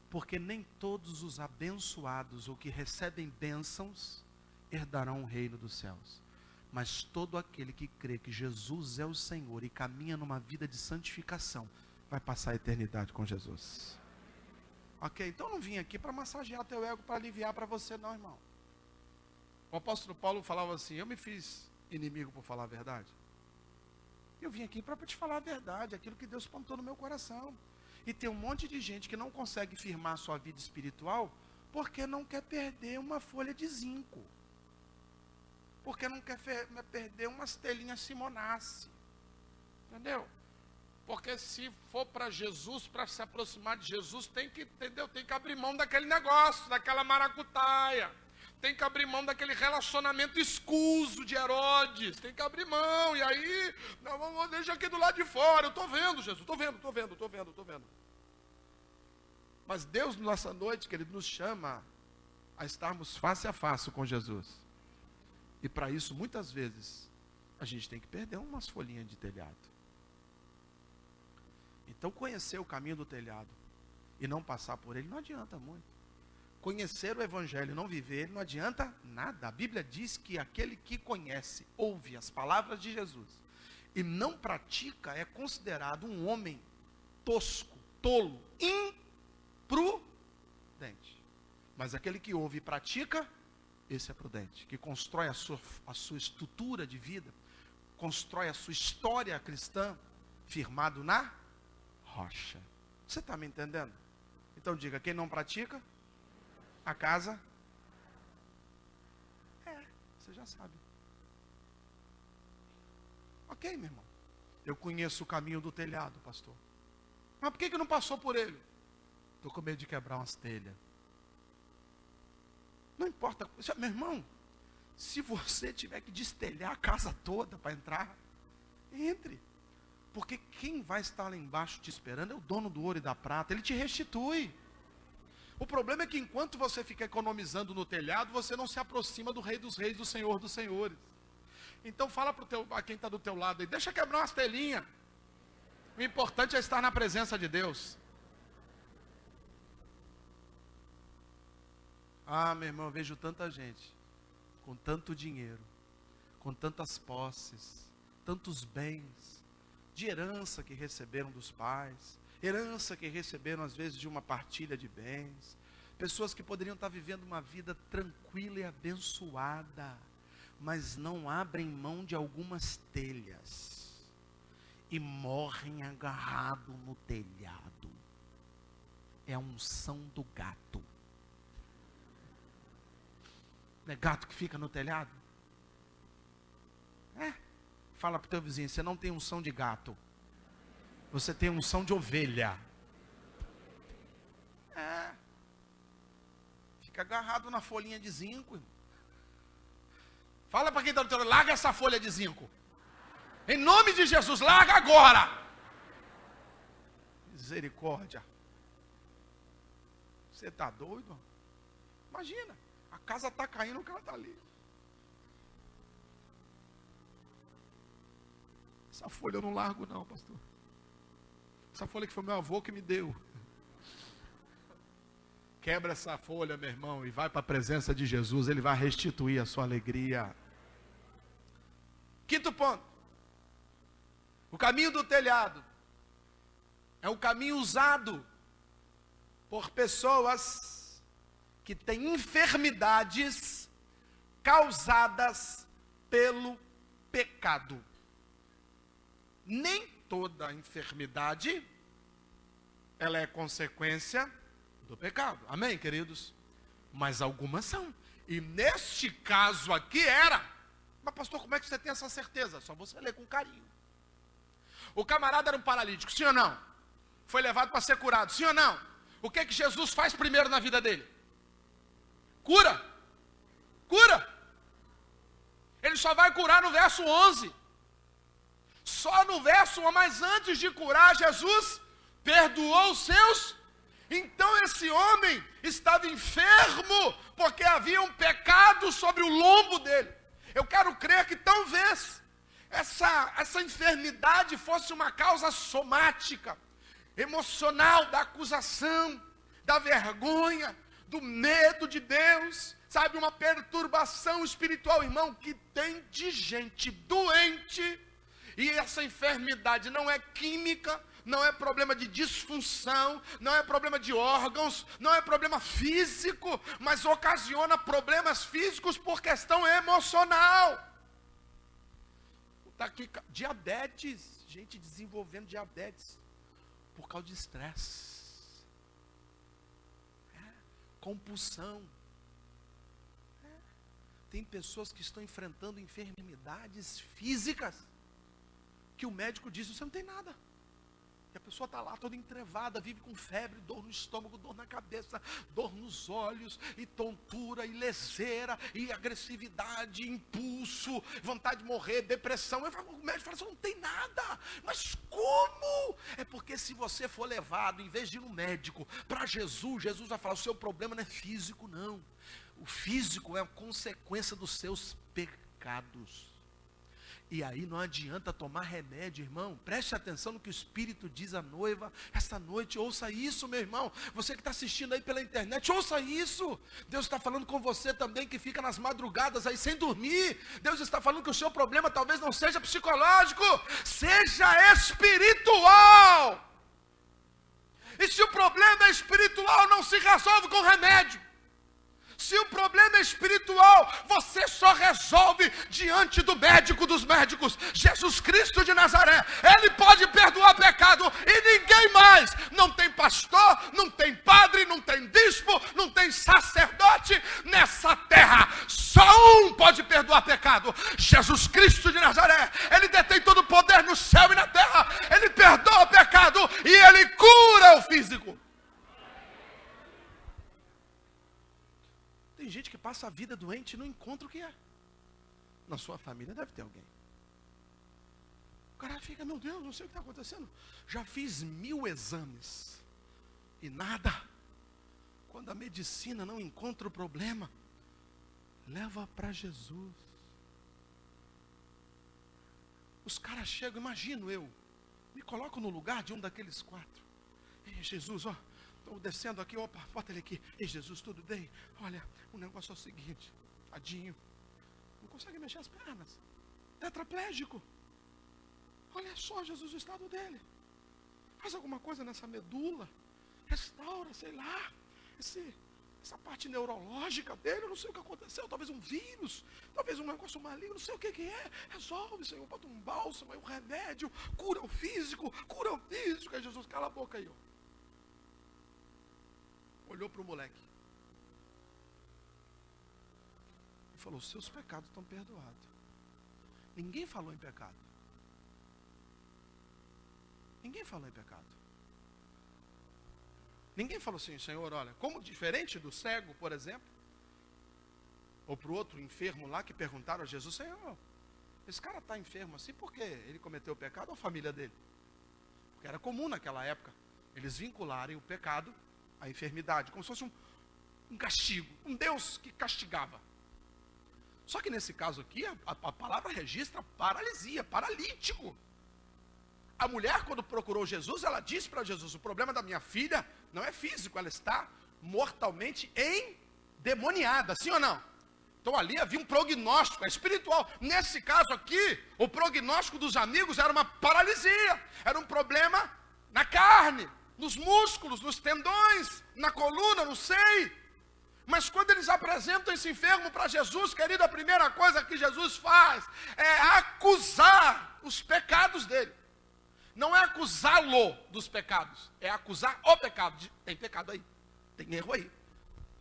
Porque nem todos os abençoados ou que recebem bênçãos herdarão o reino dos céus. Mas todo aquele que crê que Jesus é o Senhor e caminha numa vida de santificação, vai passar a eternidade com Jesus. Ok? Então eu não vim aqui para massagear teu ego, para aliviar para você não, irmão. O apóstolo Paulo falava assim, eu me fiz inimigo por falar a verdade. Eu vim aqui para te falar a verdade, aquilo que Deus plantou no meu coração. E tem um monte de gente que não consegue firmar sua vida espiritual, porque não quer perder uma folha de zinco. Porque não quer perder umas telinhas Simonace. Entendeu? Porque se for para Jesus, para se aproximar de Jesus, tem que, entendeu? Tem que abrir mão daquele negócio, daquela maracutaia. tem que abrir mão daquele relacionamento escuso de Herodes, tem que abrir mão, e aí, não, deixa aqui do lado de fora, eu estou vendo, Jesus, estou vendo. Mas Deus, nessa noite, que Ele nos chama a estarmos face a face com Jesus. E para isso, muitas vezes, a gente tem que perder umas folhinhas de telhado. Então, conhecer o caminho do telhado e não passar por ele não adianta muito. Conhecer o Evangelho e não viver ele não adianta nada. A Bíblia diz que aquele que conhece, ouve as palavras de Jesus e não pratica é considerado um homem tosco, tolo, imprudente. Mas aquele que ouve e pratica, esse é prudente, que constrói a sua estrutura de vida, constrói a sua história cristã, firmado na rocha. Você está me entendendo? Então diga, quem não pratica, a casa, você já sabe. Ok, meu irmão. Eu conheço o caminho do telhado, pastor. Mas por que não passou por ele? Estou com medo de quebrar umas telhas. Não importa, meu irmão, se você tiver que destelhar a casa toda para entrar, entre. Porque quem vai estar lá embaixo te esperando é o dono do ouro e da prata, ele te restitui. O problema é que enquanto você fica economizando no telhado, você não se aproxima do Rei dos Reis, do Senhor dos Senhores. Então fala a quem está do teu lado aí, deixa quebrar umas telinhas. O importante é estar na presença de Deus. Ah, meu irmão, eu vejo tanta gente com tanto dinheiro, com tantas posses, tantos bens, de herança que receberam dos pais, herança que receberam às vezes de uma partilha de bens, pessoas que poderiam estar vivendo uma vida tranquila e abençoada, mas não abrem mão de algumas telhas e morrem agarrados no telhado. É a unção do gato. Não é gato que fica no telhado? Fala para o teu vizinho, você não tem unção de gato. Você tem unção de ovelha. Fica agarrado na folhinha de zinco. Fala para quem está do teu lado, larga essa folha de zinco. Em nome de Jesus, larga agora. Misericórdia. Você está doido? Imagina. A casa está caindo, o cara está ali. Essa folha eu não largo não, pastor. Essa folha que foi meu avô que me deu. Quebra essa folha, meu irmão, e vai para a presença de Jesus. Ele vai restituir a sua alegria. Quinto ponto. O caminho do telhado é um caminho usado por pessoas que têm enfermidades causadas pelo pecado. Nem toda enfermidade, ela é consequência do pecado. Amém, queridos? Mas algumas são. E neste caso aqui era. Mas pastor, como é que você tem essa certeza? Só você ler com carinho. O camarada era um paralítico, sim ou não? Foi levado para ser curado, sim ou não? O que é que Jesus faz primeiro na vida dele? Cura. Ele só vai curar no verso 11. Só no verso 1, mas antes de curar, Jesus perdoou os seus. Então esse homem estava enfermo, porque havia um pecado sobre o lombo dele. Eu quero crer que talvez essa enfermidade fosse uma causa somática, emocional, da acusação, da vergonha, do medo de Deus, sabe, uma perturbação espiritual, irmão, que tem de gente doente. E essa enfermidade não é química, não é problema de disfunção, não é problema de órgãos, não é problema físico, mas ocasiona problemas físicos por questão emocional. Está aqui, diabetes, gente desenvolvendo diabetes por causa de estresse. Compulsão. Tem pessoas que estão enfrentando enfermidades físicas que o médico diz, você não tem nada. E a pessoa está lá toda entrevada, vive com febre, dor no estômago, dor na cabeça, dor nos olhos, e tontura, e leseira, e agressividade, impulso, vontade de morrer, depressão. O médico fala, você não tem nada. Mas como? É porque se você for levado, em vez de ir no médico, para Jesus, Jesus vai falar, o seu problema não é físico, não. O físico é a consequência dos seus pecados. E aí não adianta tomar remédio, irmão. Preste atenção no que o Espírito diz à noiva esta noite. Ouça isso, meu irmão. Você que está assistindo aí pela internet, ouça isso. Deus está falando com você também, que fica nas madrugadas aí sem dormir. Deus está falando que o seu problema talvez não seja psicológico, seja espiritual. E se o problema é espiritual, não se resolve com remédio. Se o problema é espiritual, você só resolve diante do médico dos médicos, Jesus Cristo de Nazaré. Ele pode perdoar pecado e ninguém mais. Não tem pastor, não tem padre, não tem bispo, não tem sacerdote nessa terra. Só um pode perdoar pecado, Jesus Cristo de Nazaré. Ele detém todo o poder no céu e na terra. Ele perdoa o pecado e ele cura o físico. Tem gente que passa a vida doente e não encontra o que é. Na sua família deve ter alguém. O cara fica, meu Deus, não sei o que está acontecendo. Já fiz 1000 exames e nada. Quando a medicina não encontra o problema, leva para Jesus. Os caras chegam, imagino eu, me coloco no lugar de um daqueles 4. Ei, Jesus, ó. Estou descendo aqui, opa, bota ele aqui. Ei, Jesus, tudo bem? Olha, o negócio é o seguinte, tadinho, não consegue mexer as pernas, tetraplégico. Olha só, Jesus, o estado dele. Faz alguma coisa nessa medula, restaura, sei lá, essa parte neurológica dele, eu não sei o que aconteceu, talvez um vírus, talvez um negócio maligno, não sei o que é. Resolve, Senhor, bota um bálsamo, um remédio, cura o físico. Aí Jesus, cala a boca aí, ó. Olhou para o moleque e falou, seus pecados estão perdoados. Ninguém falou em pecado. Ninguém falou em pecado. Ninguém falou assim, Senhor, olha, como diferente do cego, por exemplo, ou para o outro enfermo lá, que perguntaram a Jesus, Senhor, esse cara está enfermo assim porque ele cometeu o pecado ou a família dele? Porque era comum naquela época eles vincularem o pecado a enfermidade, como se fosse um castigo, um Deus que castigava. Só que nesse caso aqui, a palavra registra paralisia, paralítico. A mulher, quando procurou Jesus, ela disse para Jesus, o problema da minha filha não é físico, ela está mortalmente endemoniada, sim ou não? Então ali havia um prognóstico, é espiritual. Nesse caso aqui, o prognóstico dos amigos era uma paralisia, era um problema na carne, nos músculos, nos tendões, na coluna, não sei. Mas quando eles apresentam esse enfermo para Jesus, querido, a primeira coisa que Jesus faz é acusar os pecados dele. Não é acusá-lo dos pecados, é acusar o pecado. Tem pecado aí, tem erro aí,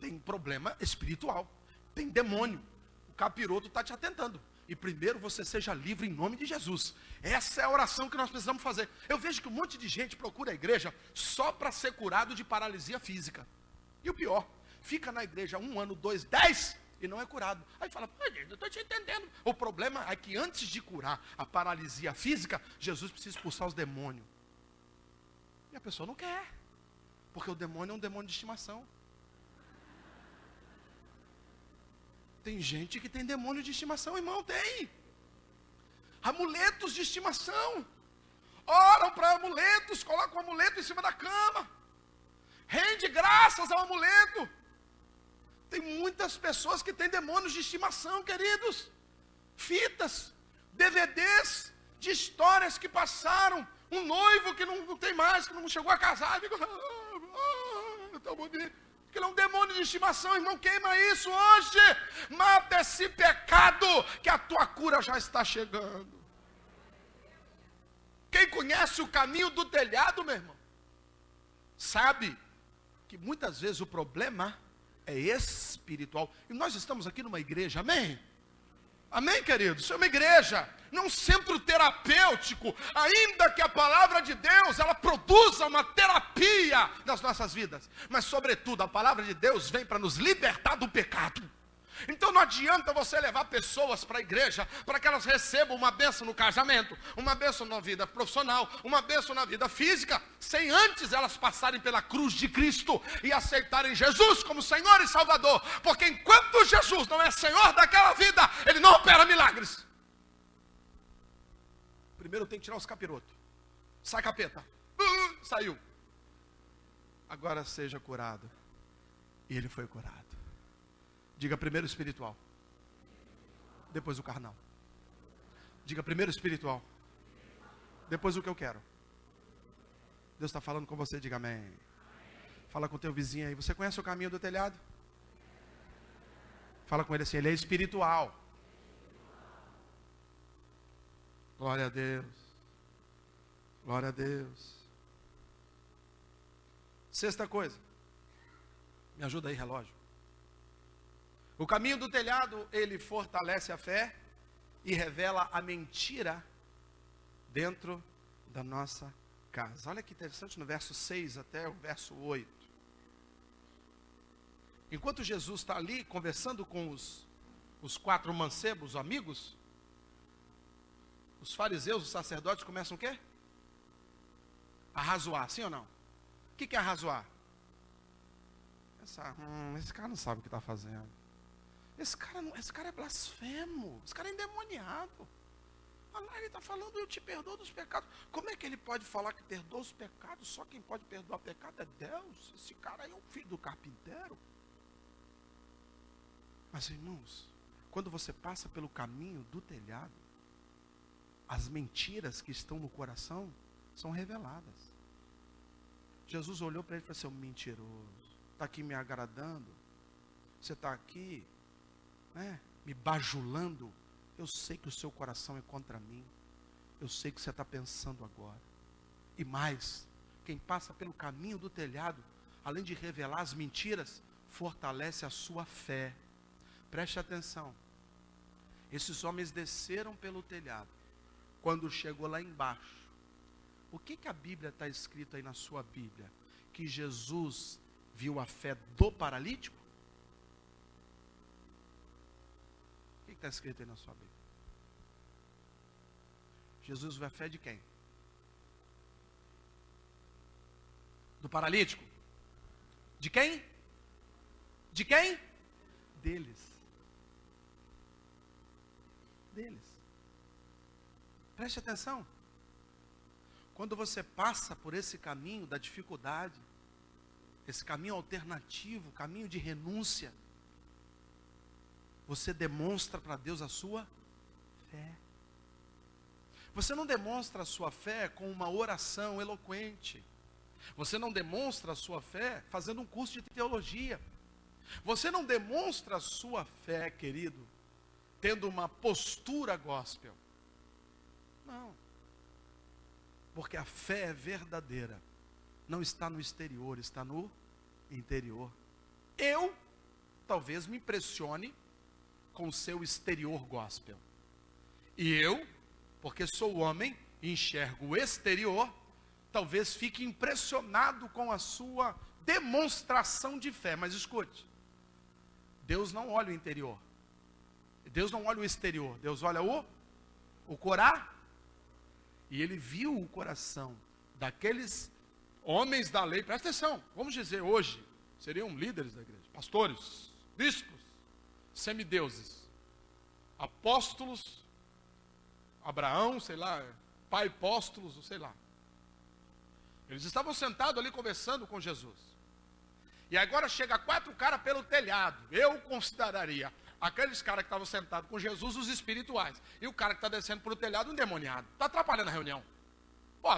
tem problema espiritual, tem demônio. O capiroto está te atentando. E primeiro você seja livre em nome de Jesus. Essa é a oração que nós precisamos fazer. Eu vejo que um monte de gente procura a igreja só para ser curado de paralisia física. E o pior, fica na igreja 1 ano, 2, 10 e não é curado. Aí fala, eu estou te entendendo. O problema é que antes de curar a paralisia física, Jesus precisa expulsar os demônios. E a pessoa não quer, porque o demônio é um demônio de estimação. Tem gente que tem demônio de estimação, irmão, tem. Amuletos de estimação. Oram para amuletos, colocam um amuleto em cima da cama. Rende graças ao amuleto. Tem muitas pessoas que têm demônios de estimação, queridos. Fitas, DVDs de histórias que passaram. Um noivo que não tem mais, que não chegou a casar. Fica, tão bonito. Ele é um demônio de estimação, irmão, queima isso hoje. Mata esse pecado, que a tua cura já está chegando. Quem conhece o caminho do telhado, meu irmão, sabe que muitas vezes o problema é espiritual. E nós estamos aqui numa igreja, amém? Amém, queridos? Isso é uma igreja. não um centro terapêutico, ainda que a palavra de Deus, ela produza uma terapia nas nossas vidas, mas sobretudo a palavra de Deus vem para nos libertar do pecado. Então não adianta você levar pessoas para a igreja, para que elas recebam uma bênção no casamento, uma bênção na vida profissional, uma bênção na vida física, sem antes elas passarem pela cruz de Cristo e aceitarem Jesus como Senhor e Salvador, porque enquanto Jesus não é Senhor daquela vida, Ele não opera milagres. Primeiro tem que tirar os capirotos. Sai capeta. Saiu. Agora seja curado. E ele foi curado. Diga primeiro espiritual. Depois o carnal. Diga primeiro espiritual. Depois o que eu quero. Deus está falando com você, diga amém. Fala com o teu vizinho aí. Você conhece o caminho do telhado? Fala com ele assim, ele é espiritual. Glória a Deus. Glória a Deus. Sexta coisa. Me ajuda aí, relógio. O caminho do telhado, ele fortalece a fé e revela a mentira dentro da nossa casa. Olha que interessante no verso 6 até o verso 8. Enquanto Jesus está ali conversando com os 4 mancebos, amigos, os fariseus, os sacerdotes começam o quê? A razoar, sim ou não? O que é arrazoar? Pensar, esse cara não sabe o que está fazendo. Esse cara é blasfemo. Esse cara é endemoniado. Olha lá, ele está falando, eu te perdoo dos pecados. Como é que ele pode falar que perdoa os pecados? Só quem pode perdoar pecado é Deus. Esse cara aí é um filho do carpinteiro. Mas irmãos, quando você passa pelo caminho do telhado, as mentiras que estão no coração são reveladas. Jesus olhou para ele e falou assim, mentiroso, está aqui me agradando, você está aqui, me bajulando, eu sei que o seu coração é contra mim, eu sei que você está pensando agora. E mais, quem passa pelo caminho do telhado, além de revelar as mentiras, fortalece a sua fé. Preste atenção, esses homens desceram pelo telhado, quando chegou lá embaixo, o que a Bíblia está escrito aí na sua Bíblia? Que Jesus viu a fé do paralítico? O que está escrito aí na sua Bíblia? Jesus viu a fé de quem? Do paralítico? De quem? De quem? Deles. Deles. Preste atenção. Quando você passa por esse caminho da dificuldade, esse caminho alternativo, caminho de renúncia, você demonstra para Deus a sua fé. Você não demonstra a sua fé com uma oração eloquente. Você não demonstra a sua fé fazendo um curso de teologia. Você não demonstra a sua fé, querido, tendo uma postura gospel. Não. Porque a fé verdadeira não está no exterior, está no interior. Eu talvez me impressione com o seu exterior gospel. E eu, porque sou homem e enxergo o exterior, talvez fique impressionado com a sua demonstração de fé. Mas escute, Deus não olha o interior. Deus não olha o exterior. Deus olha o coração. E ele viu o coração daqueles homens da lei. Presta atenção, vamos dizer hoje, seriam líderes da igreja, pastores, bispos, semideuses, apóstolos, Abraão, sei lá, pai apóstolos, sei lá. Eles estavam sentados ali conversando com Jesus. E agora chega 4 caras pelo telhado. Eu consideraria aqueles caras que estavam sentados com Jesus, os espirituais. E o cara que está descendo pelo telhado, um endemoniado. Está atrapalhando a reunião. Pô,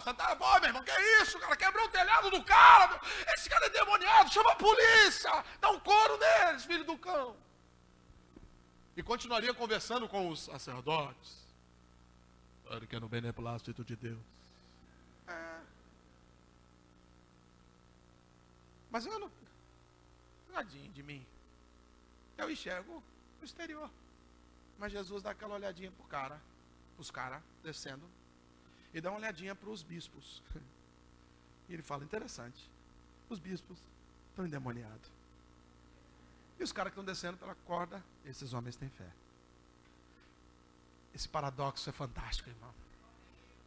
meu irmão, que isso? O cara quebrou o telhado do cara. Esse cara é endemoniado, chama a polícia. Dá um couro neles, filho do cão. E continuaria conversando com os sacerdotes. Claro que é no beneplácito de Deus. Mas eu não... Tadinho de mim. Eu enxergo o exterior. Mas Jesus dá aquela olhadinha pro cara. os caras descendo e dá uma olhadinha para os bispos. E ele fala, interessante, os bispos estão endemoniados. E os caras que estão descendo pela corda, esses homens têm fé. Esse paradoxo é fantástico, irmão.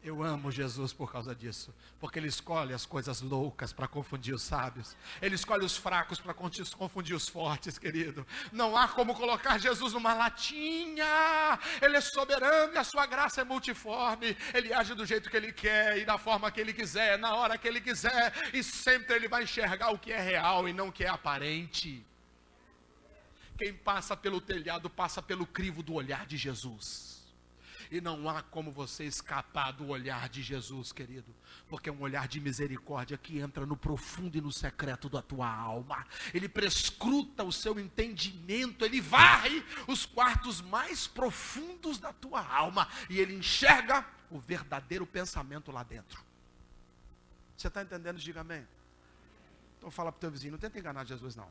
Eu amo Jesus por causa disso, porque Ele escolhe as coisas loucas para confundir os sábios. Ele escolhe os fracos para confundir os fortes, querido. Não há como colocar Jesus numa latinha. Ele é soberano e a sua graça é multiforme. Ele age do jeito que Ele quer e da forma que Ele quiser, na hora que Ele quiser. E sempre Ele vai enxergar o que é real e não o que é aparente. Quem passa pelo telhado passa pelo crivo do olhar de Jesus. E não há como você escapar do olhar de Jesus, querido. Porque é um olhar de misericórdia que entra no profundo e no secreto da tua alma. Ele prescruta o seu entendimento. Ele varre os quartos mais profundos da tua alma. E ele enxerga o verdadeiro pensamento lá dentro. Você está entendendo? Diga amém. Então fala para o teu vizinho, não tenta enganar Jesus não.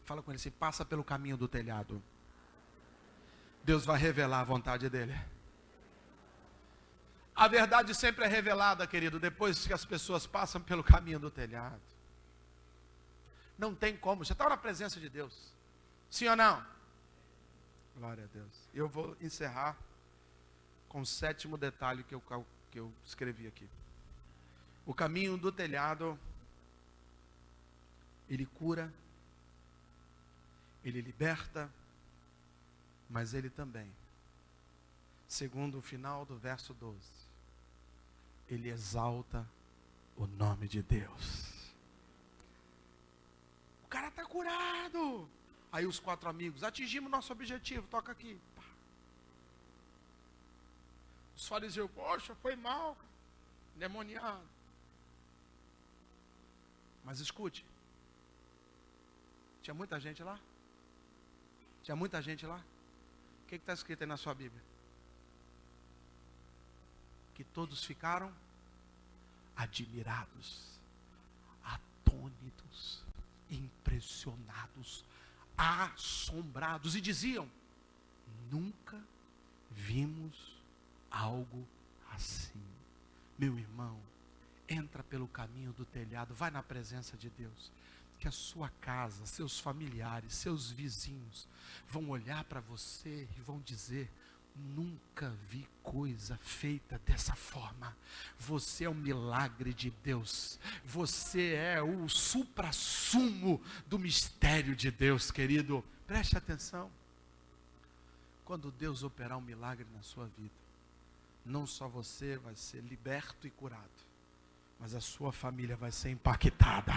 Fala com ele assim, passa pelo caminho do telhado. Deus vai revelar a vontade dele. A verdade sempre é revelada, querido, depois que as pessoas passam pelo caminho do telhado. Não tem como, você está na presença de Deus. Sim ou não? Glória a Deus. Eu vou encerrar com o 7º detalhe que eu escrevi aqui. O caminho do telhado, ele cura, ele liberta, mas ele também, segundo o final do verso 12, ele exalta o nome de Deus. O cara está curado. Aí os 4 amigos, atingimos nosso objetivo, toca aqui. Pá. Os fariseus, poxa, foi mal, endemoniado. Mas escute, tinha muita gente lá? Tinha muita gente lá? O que está escrito aí na sua Bíblia? Que todos ficaram admirados, atônitos, impressionados, assombrados e diziam: nunca vimos algo assim. Meu irmão, entra pelo caminho do telhado, vai na presença de Deus. Que a sua casa, seus familiares, seus vizinhos vão olhar para você e vão dizer: nunca vi coisa feita dessa forma. Você é um milagre de Deus. Você é o suprassumo do mistério de Deus, querido. Preste atenção. Quando Deus operar um milagre na sua vida, não só você vai ser liberto e curado, mas a sua família vai ser impactada.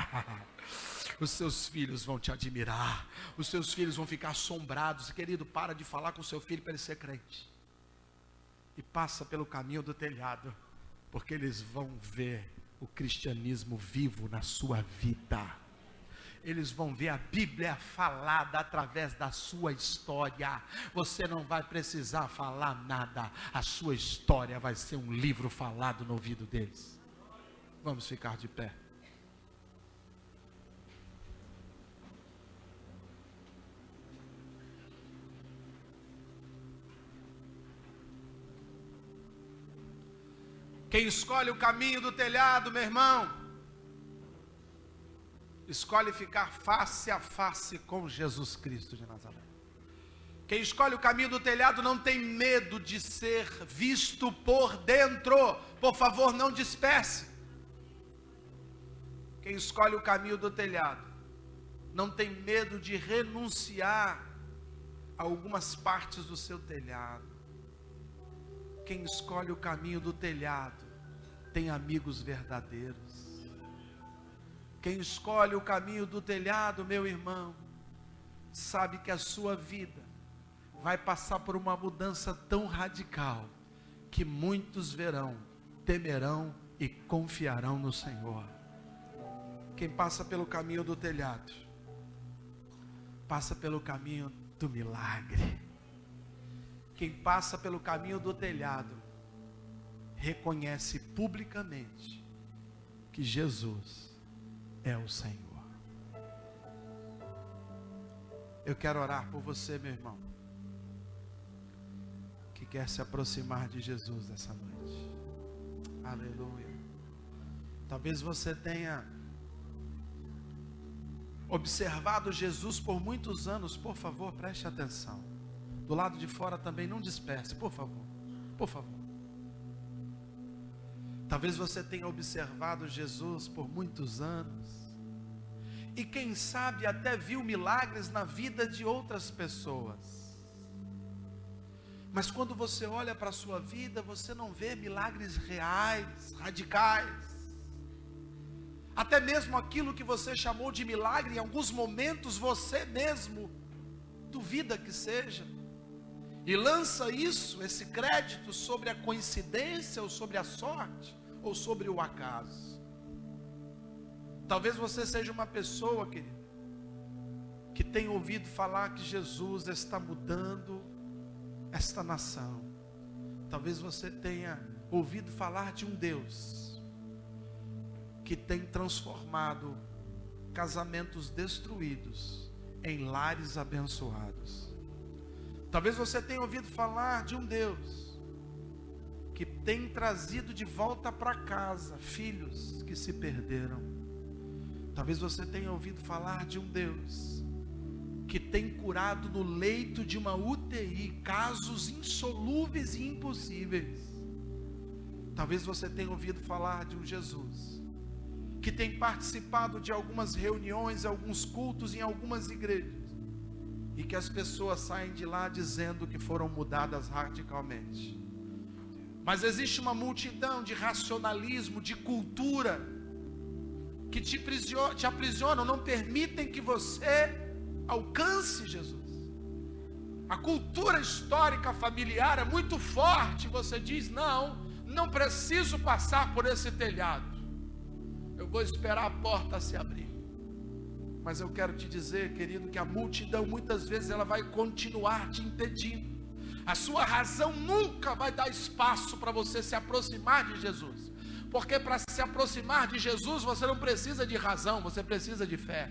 Os seus filhos vão te admirar. Os seus filhos vão ficar assombrados. Querido, para de falar com o seu filho para ele ser crente. E passa pelo caminho do telhado. Porque eles vão ver o cristianismo vivo na sua vida. Eles vão ver a Bíblia falada através da sua história. Você não vai precisar falar nada. A sua história vai ser um livro falado no ouvido deles. Vamos ficar de pé. Quem escolhe o caminho do telhado, meu irmão, escolhe ficar face a face com Jesus Cristo de Nazaré. Quem escolhe o caminho do telhado não tem medo de ser visto por dentro. Por favor, não disperse. Quem escolhe o caminho do telhado não tem medo de renunciar a algumas partes do seu telhado. Quem escolhe o caminho do telhado tem amigos verdadeiros. Quem escolhe o caminho do telhado, meu irmão, sabe que a sua vida vai passar por uma mudança tão radical que muitos verão, temerão e confiarão no Senhor. Quem passa pelo caminho do telhado, passa pelo caminho do milagre. Quem passa pelo caminho do telhado, reconhece publicamente que Jesus é o Senhor. Eu quero orar por você, meu irmão. que quer se aproximar de Jesus nessa noite. Aleluia. Talvez você tenha observado Jesus por muitos anos. Por favor, preste atenção. Do lado de fora também não disperse, por favor. Por favor. Talvez você tenha observado Jesus por muitos anos. E quem sabe até viu milagres na vida de outras pessoas. Mas quando você olha para a sua vida, você não vê milagres reais, radicais. Até mesmo aquilo que você chamou de milagre, em alguns momentos você mesmo duvida que seja. E lança esse crédito sobre a coincidência, ou sobre a sorte, ou sobre o acaso. Talvez você seja uma pessoa, querido, que tem ouvido falar que Jesus está mudando esta nação. Talvez você tenha ouvido falar de um Deus que tem transformado casamentos destruídos em lares abençoados. Talvez você tenha ouvido falar de um Deus que tem trazido de volta para casa filhos que se perderam. Talvez você tenha ouvido falar de um Deus que tem curado no leito de uma UTI casos insolúveis e impossíveis. Talvez você tenha ouvido falar de um Jesus que tem participado de algumas reuniões, alguns cultos em algumas igrejas, e que as pessoas saem de lá dizendo que foram mudadas radicalmente. Mas existe uma multidão de racionalismo, de cultura, que te aprisionam, não permitem que você alcance Jesus. A cultura histórica familiar é muito forte. Você diz, não preciso passar por esse telhado, eu vou esperar a porta se abrir. Mas eu quero te dizer, querido, que a multidão muitas vezes ela vai continuar te impedindo. A sua razão nunca vai dar espaço para você se aproximar de Jesus. Porque para se aproximar de Jesus você não precisa de razão, você precisa de fé.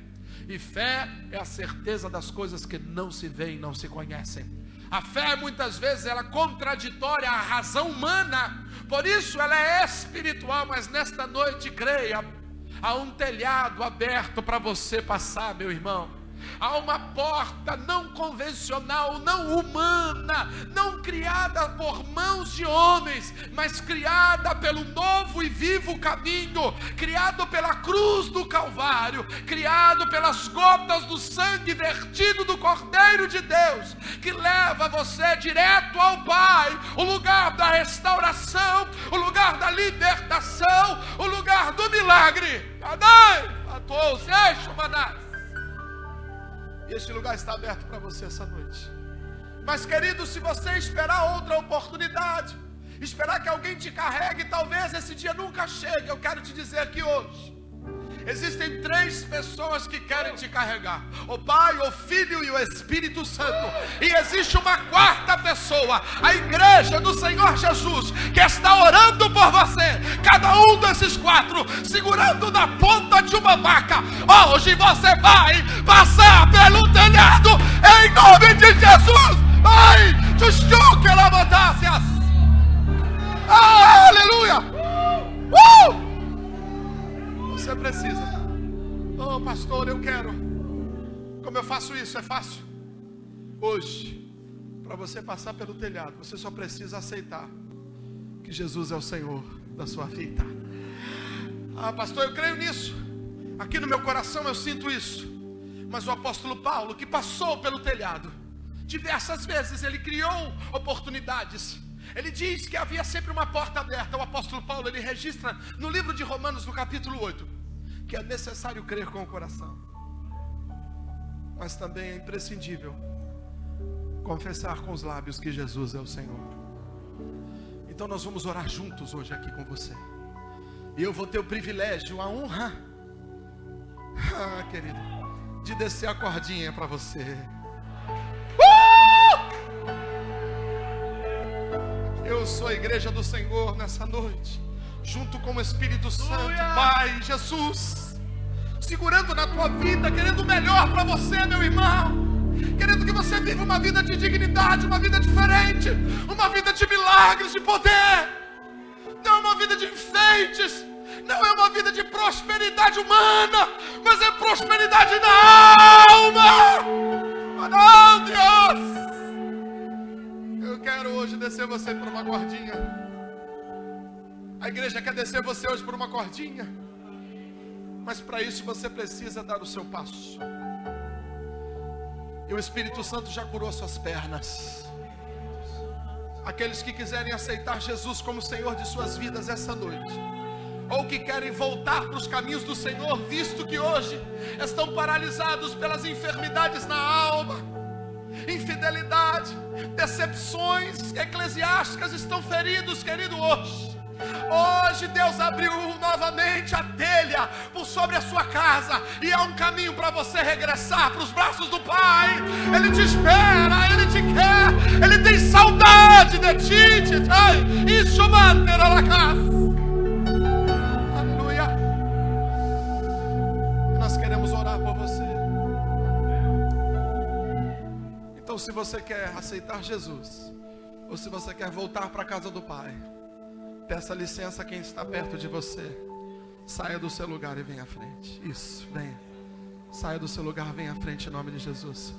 E fé é a certeza das coisas que não se veem, não se conhecem. A fé muitas vezes ela é contraditória à razão humana, por isso ela é espiritual. Mas nesta noite, creia, há um telhado aberto para você passar, meu irmão. Há uma porta não convencional, não humana, não criada por mãos de homens, mas criada pelo novo e vivo caminho, criado pela cruz do Calvário, criado pelas gotas do sangue vertido do Cordeiro de Deus, que leva você direto ao Pai, o lugar da restauração, o lugar da libertação, o lugar do milagre. E este lugar está aberto para você essa noite. Mas, querido, se você esperar outra oportunidade, esperar que alguém te carregue, talvez esse dia nunca chegue. Eu quero te dizer que hoje existem 3 pessoas que querem te carregar: o Pai, o Filho e o Espírito Santo. E existe uma 4ª pessoa, a igreja do Senhor Jesus, que está orando por você. Cada um desses 4 segurando na ponta de uma vaca. Hoje você vai passar pelo telhado em nome de Jesus. Ai, que levantácias. Aleluia. Você precisa. Oh, pastor, eu quero. Como eu faço isso? É fácil. Hoje, para você passar pelo telhado, você só precisa aceitar que Jesus é o Senhor da sua vida. Ah, pastor, eu creio nisso. Aqui no meu coração eu sinto isso. Mas o apóstolo Paulo, que passou pelo telhado diversas vezes, ele criou oportunidades. Ele diz que havia sempre uma porta aberta. O apóstolo Paulo, ele registra no livro de Romanos, no capítulo 8, que é necessário crer com o coração, mas também é imprescindível confessar com os lábios que Jesus é o Senhor. Então nós vamos orar juntos hoje aqui com você. E eu vou ter o privilégio, a honra, querido, de descer a cordinha para você. Eu sou a igreja do Senhor nessa noite, junto com o Espírito Santo, Pai, Jesus, segurando na tua vida, querendo o melhor para você, meu irmão, querendo que você vive uma vida de dignidade, uma vida diferente, uma vida de milagres, de poder. Não é uma vida de enfeites, não é uma vida de prosperidade humana, mas é prosperidade na alma. Oh, Deus! Eu quero hoje descer você por uma cordinha. A igreja quer descer você hoje por uma cordinha. Mas para isso você precisa dar o seu passo. E o Espírito Santo já curou suas pernas. Aqueles que quiserem aceitar Jesus como Senhor de suas vidas essa noite, ou que querem voltar para os caminhos do Senhor, visto que hoje estão paralisados pelas enfermidades na alma, infidelidade, decepções eclesiásticas, estão feridos, querido, hoje Deus abriu novamente a telha por sobre a sua casa, e há um caminho para você regressar para os braços do Pai. Ele te espera, Ele te quer, Ele tem saudade de ti. Isso manterá na casa. Aleluia. E nós queremos orar por você. Então, se você quer aceitar Jesus, ou se você quer voltar para a casa do Pai, peça licença a quem está perto de você. Saia do seu lugar e venha à frente. Isso, venha. Saia do seu lugar, venha à frente em nome de Jesus.